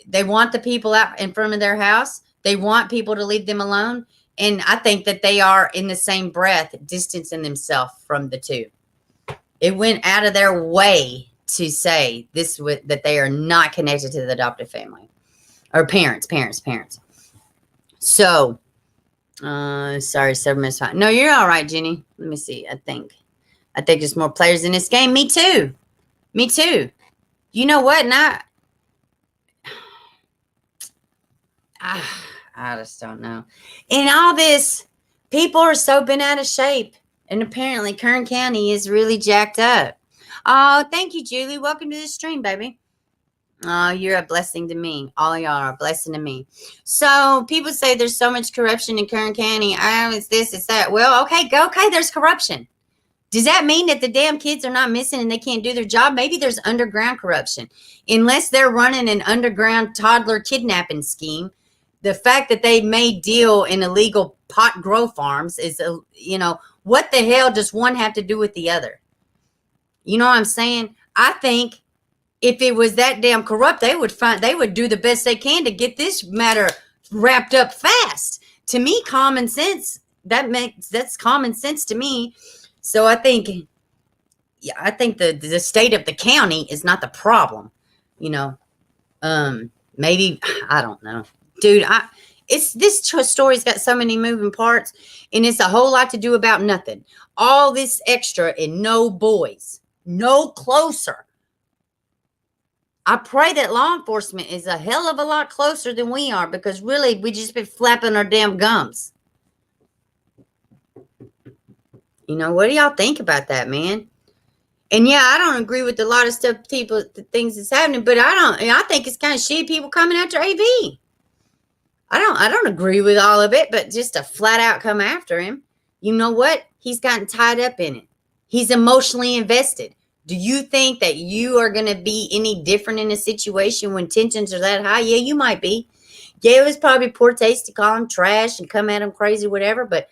they want the people out in front of their house. They want people to leave them alone. And I think that they are in the same breath distancing themselves from the two. It went out of their way to say this that they are not connected to the adoptive family or parents. So, sorry, 7 minutes. No, you're all right, Jenny. Let me see. I think there's more players in this game. Me too. You know what? I just don't know. In all this, people are so bent out of shape. And apparently Kern County is really jacked up. Oh, thank you, Julie. Welcome to the stream, baby. Oh, you're a blessing to me. All of y'all are a blessing to me. So people say there's so much corruption in Kern County. It's this, it's that. Well, okay, there's corruption. Does that mean that the damn kids are not missing and they can't do their job? Maybe there's underground corruption. Unless they're running an underground toddler kidnapping scheme, the fact that they may deal in illegal pot grow farms is, what the hell does one have to do with the other? You know what I'm saying? I think if it was that damn corrupt, they would do the best they can to get this matter wrapped up fast. To me, common sense, that's common sense to me. So I think the state of the county is not the problem, maybe, I don't know, dude. This story's got so many moving parts, and it's a whole lot to do about nothing. All this extra and no boys, no closer. I pray that law enforcement is a hell of a lot closer than we are, because really we just been flapping our damn gums. What do y'all think about that, man? And yeah, I don't agree with a lot of the things that's happening, but I think it's kind of shitty people coming after AV. I don't agree with all of it, but just to flat out come after him. You know what? He's gotten tied up in it. He's emotionally invested. Do you think that you are going to be any different in a situation when tensions are that high? Yeah, you might be. Yeah, it was probably poor taste to call him trash and come at him crazy, whatever, but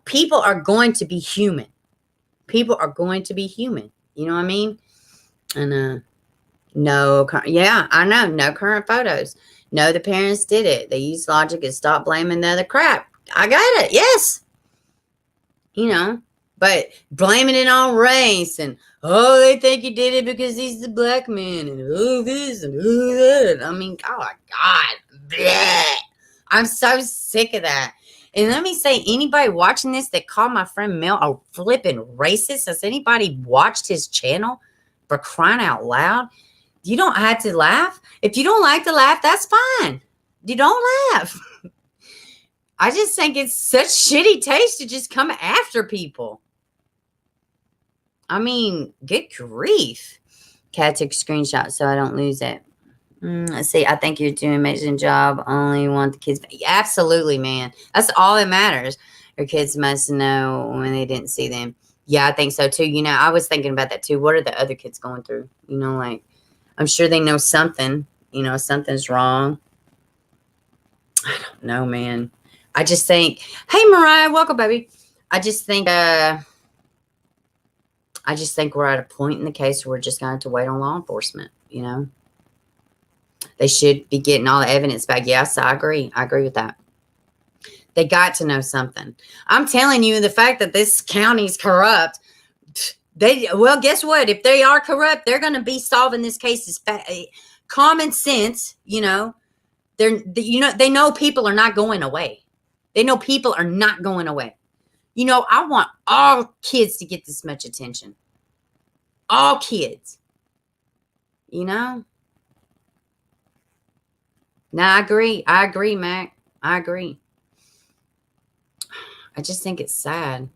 people are going to be human. People are going to be human. You know what I mean? And I know. No current photos. No, the parents did it. They used logic and stopped blaming the other crap. I got it. Yes. But blaming it on race and, they think he did it because he's the black man and this and that. I mean, oh my God. Bleh. I'm so sick of that. And let me say, anybody watching this that called my friend Mel a flipping racist, has anybody watched his channel? For crying out loud? You don't have to laugh. If you don't like to laugh, that's fine. You don't laugh. I just think it's such shitty taste to just come after people. I mean, good grief. Kat took a screenshot so I don't lose it. Let's see. I think you're doing an amazing job. Only want the kids. Absolutely, man. That's all that matters. Your kids must know when they didn't see them. Yeah, I think so too. I was thinking about that too. What are the other kids going through? I'm sure they know something. Something's wrong. I don't know, man. I just think, hey, Mariah, welcome, baby. I just think we're at a point in the case where we're just going to have to wait on law enforcement, They should be getting all the evidence back. Yes, I agree. I agree with that. They got to know something. I'm telling you, the fact that this county's corrupt, guess what? If they are corrupt, they're going to be solving this case as common sense, they know people are not going away. They know people are not going away. I want all kids to get this much attention. All kids. No, I agree. I agree, Mac. I agree. I just think it's sad.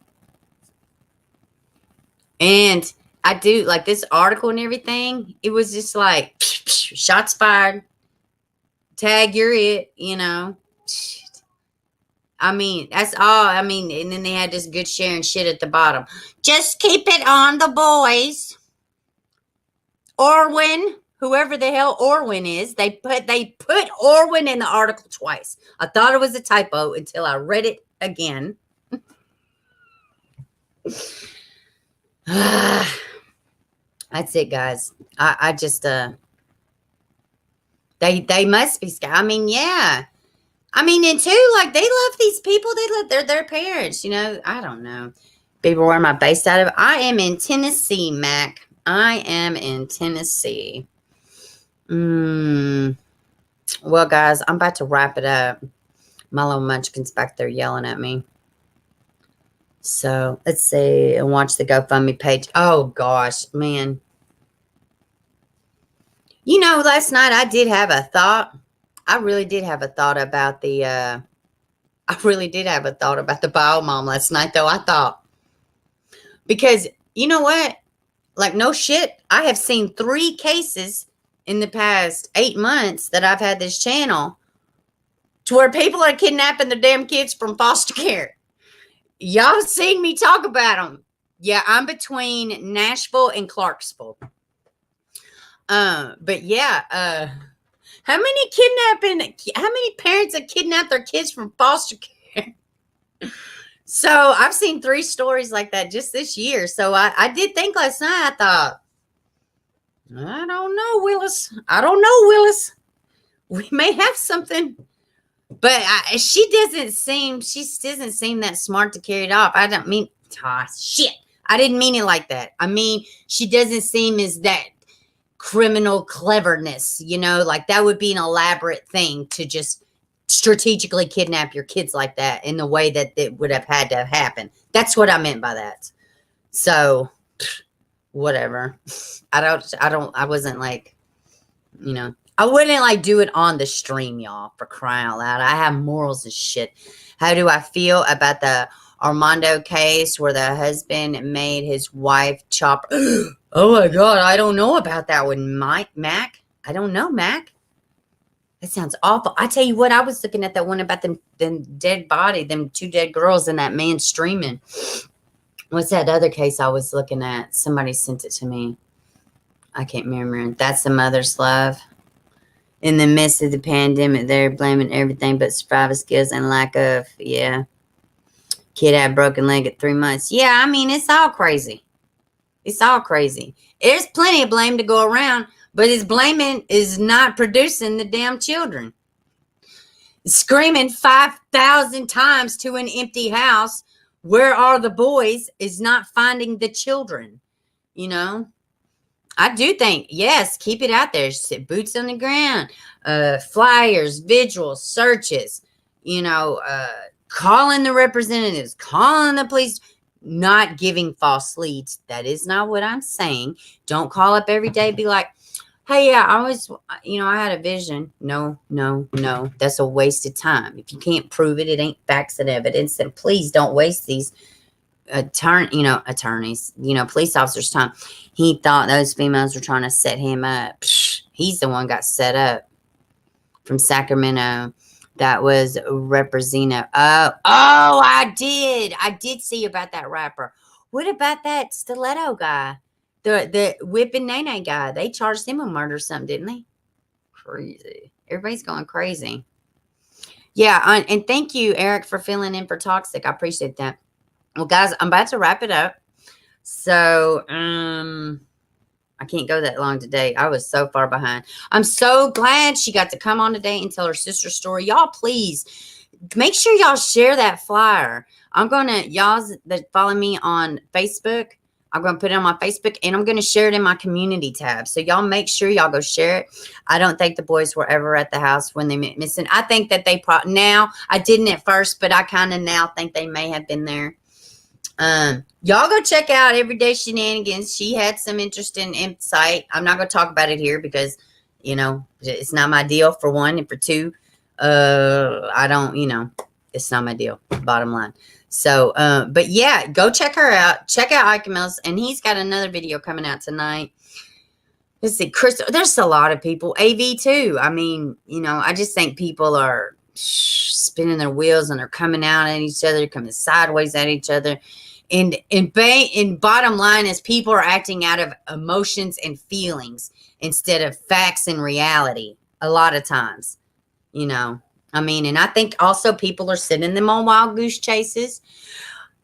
And I do like this article and everything. It was just like shots fired. Tag, you're it, I mean, that's all. I mean, and then they had this good sharing shit at the bottom. Just keep it on the boys. Orwin, whoever the hell Orwin is, they put Orwin in the article twice. I thought it was a typo until I read it again. That's it, guys. I just they must be scared. I mean, yeah. I mean, and too, like, they love these people. They're their parents, I don't know. People, where am I based out of? I am in Tennessee, Mac. I am in Tennessee. Well, guys, I'm about to wrap it up. My little munchkin's back there yelling at me. So let's see and watch the GoFundMe page. Oh gosh, man. You know, last night I did have a thought. I really did have a thought about the bio mom last night, though. I thought, because you know what? Like, no shit. I have seen 3 cases in the past 8 months that I've had this channel to where people are kidnapping their damn kids from foster care. Y'all seen me talk about them. Yeah, I'm between Nashville and Clarksville. But yeah, how many parents have kidnapped their kids from foster care? So I've seen 3 stories like that just this year. So I did think last night, I thought, I don't know, Willis. We may have something. But she doesn't seem that smart to carry it off. I don't mean, shit. I didn't mean it like that. I mean, she doesn't seem as that criminal cleverness, you know, like that would be an elaborate thing to just strategically kidnap your kids like that in the way that it would have had to have happened. That's what I meant by that. So whatever. I wasn't like, you know, I wouldn't like do it on the stream, y'all, for crying out loud. I have morals and shit. How do I feel about the Armando case where the husband made his wife chop? Oh my God, I don't know about that one, Mac. I don't know, Mac. That sounds awful. I tell you what, I was looking at that one about them dead body, them 2 dead girls and that man streaming. What's that other case I was looking at? Somebody sent it to me. I can't remember. That's the mother's love. In the midst of the pandemic, they're blaming everything but survival skills and lack of, yeah. Kid had a broken leg at 3 months. Yeah, I mean, it's all crazy. It's all crazy. There's plenty of blame to go around, but his blaming is not producing the damn children. Screaming 5,000 times to an empty house, where are the boys, is not finding the children, you know? I do think, yes, keep it out there. Boots on the ground, flyers, vigils, searches, you know, calling the representatives, calling the police, not giving false leads. That is not what I'm saying. Don't call up every day, be like, hey, yeah, I was, you know, I had a vision. No. That's a waste of time. If you can't prove it, it ain't facts and evidence. And please don't waste these attorneys, police officers' time. He thought those females were trying to set him up. He's the one got set up. From Sacramento. That was Represino. Oh, I did see about that rapper. What about that stiletto guy? The whipping Nene guy. They charged him with murder or something, didn't they? Crazy. Everybody's going crazy. Yeah, and thank you, Eric, for filling in for Toxic. I appreciate that. Well, guys, I'm about to wrap it up. So, I can't go that long today. I was so far behind. I'm so glad she got to come on today and tell her sister's story. Y'all, please make sure y'all share that flyer. Y'all that follow me on Facebook, I'm going to put it on my Facebook and I'm going to share it in my community tab. So y'all make sure y'all go share it. I don't think the boys were ever at the house when they went missing. I think that they now, I didn't at first, but I kind of now think they may have been there. Y'all go check out Everyday Shenanigans. She had some interesting insight. I'm not going to talk about it here because, it's not my deal, for one. And for two, it's not my deal, bottom line. So, but yeah, go check her out. Check out Ike Mills, and he's got another video coming out tonight. Let's see, Chris, there's a lot of people. AV too. I mean, I just think people are spinning their wheels and they're coming out at each other, coming sideways at each other. And bottom line is people are acting out of emotions and feelings instead of facts and reality a lot of times, and I think also people are sending them on wild goose chases.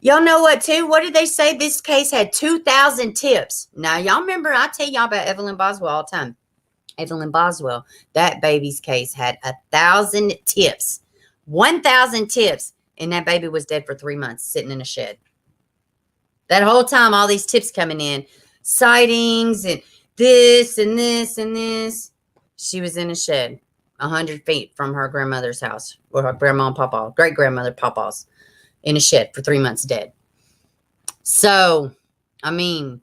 Y'all know what too? What did they say? This case had 2,000 tips. Now, y'all remember, I tell y'all about Evelyn Boswell all the time. Evelyn Boswell, that baby's case had 1,000 tips, 1,000 tips. And that baby was dead for 3 months, sitting in a shed. That whole time, all these tips coming in. sightings and this and this and this. She was in a shed 100 feet from her grandmother's house, or her grandma and papa, great grandmother, papa's, in a shed for 3 months dead. So, I mean,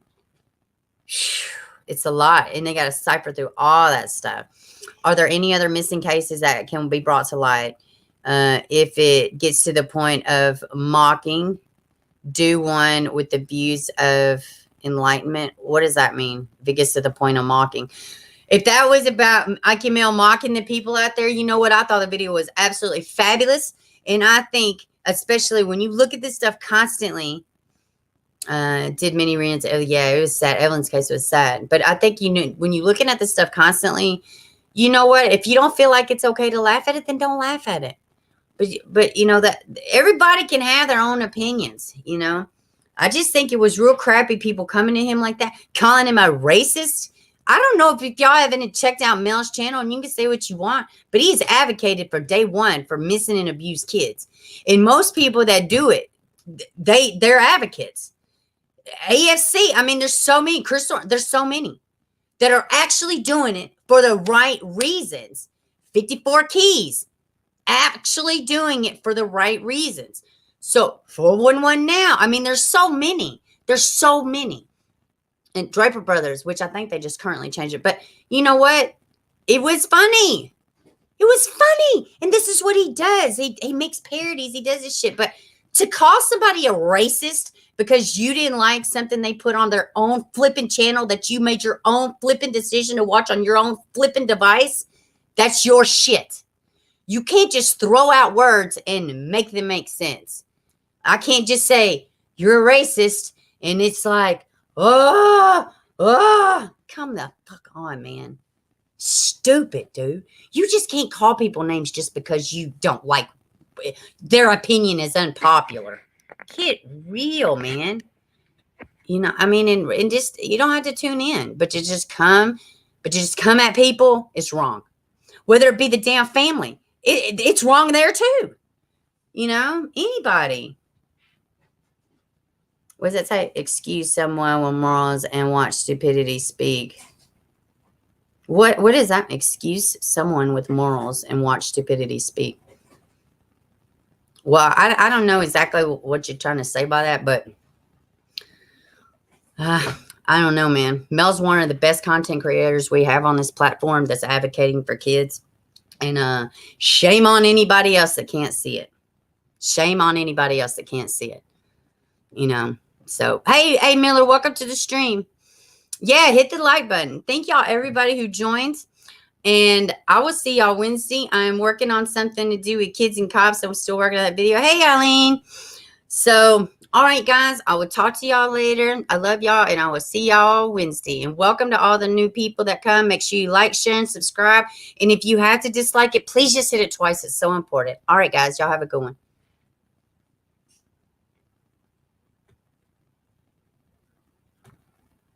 it's a lot, and they got to cipher through all that stuff. Are there any other missing cases that can be brought to light? If it gets to the point of mocking, do one with the views of enlightenment. What does that mean? If it gets to the point of mocking. If that was about Ike Mel mocking the people out there, you know what? I thought the video was absolutely fabulous. And I think, especially when you look at this stuff constantly, did many rants. Oh, yeah, it was sad. Evelyn's case was sad. But I think, you know, when you're looking at this stuff constantly, you know what? If you don't feel like it's okay to laugh at it, then don't laugh at it. But you know, that everybody can have their own opinions, you know. I just think it was real crappy people coming to him like that, calling him a racist. I don't know if y'all haven't checked out Mel's channel, and you can say what you want, but he's advocated for day one for missing and abused kids. And most people that do it, they're advocates. AFC, I mean, there's so many, Crystal, there's so many that are actually doing it for the right reasons. 54 Keys, actually doing it for the right reasons. So 411 now, I mean, there's so many. There's so many. And Draper Brothers, which I think they just currently changed it. But you know what? It was funny. It was funny. And this is what he does. He makes parodies. He does this shit. But to call somebody a racist because you didn't like something they put on their own flipping channel that you made your own flipping decision to watch on your own flipping device, that's your shit. You can't just throw out words and make them make sense. I can't just say, you're a racist, and it's like, oh, come the fuck on, man. Stupid, dude. You just can't call people names just because you don't like their opinion is unpopular. Get real, man. You know, I mean, and just, you don't have to tune in, but you just come at people, it's wrong. Whether it be the damn family, it's wrong there too. You know, anybody. What does it say? Excuse someone with morals and watch stupidity speak. What is that? Excuse someone with morals and watch stupidity speak. Well, I don't know exactly what you're trying to say by that, but I don't know, man. Mel's one of the best content creators we have on this platform that's advocating for kids. And shame on anybody else that can't see it. Shame on anybody else that can't see it. You know. So, hey, Miller, welcome to the stream. Yeah, hit the like button. Thank y'all, everybody who joins. And I will see y'all Wednesday. I'm working on something to do with kids and cops. I'm still working on that video. Hey, Eileen. So, all right, guys, I will talk to y'all later. I love y'all, and I will see y'all Wednesday. And welcome to all the new people that come. Make sure you like, share, and subscribe. And if you have to dislike it, please just hit it twice. It's so important. All right, guys, y'all have a good one.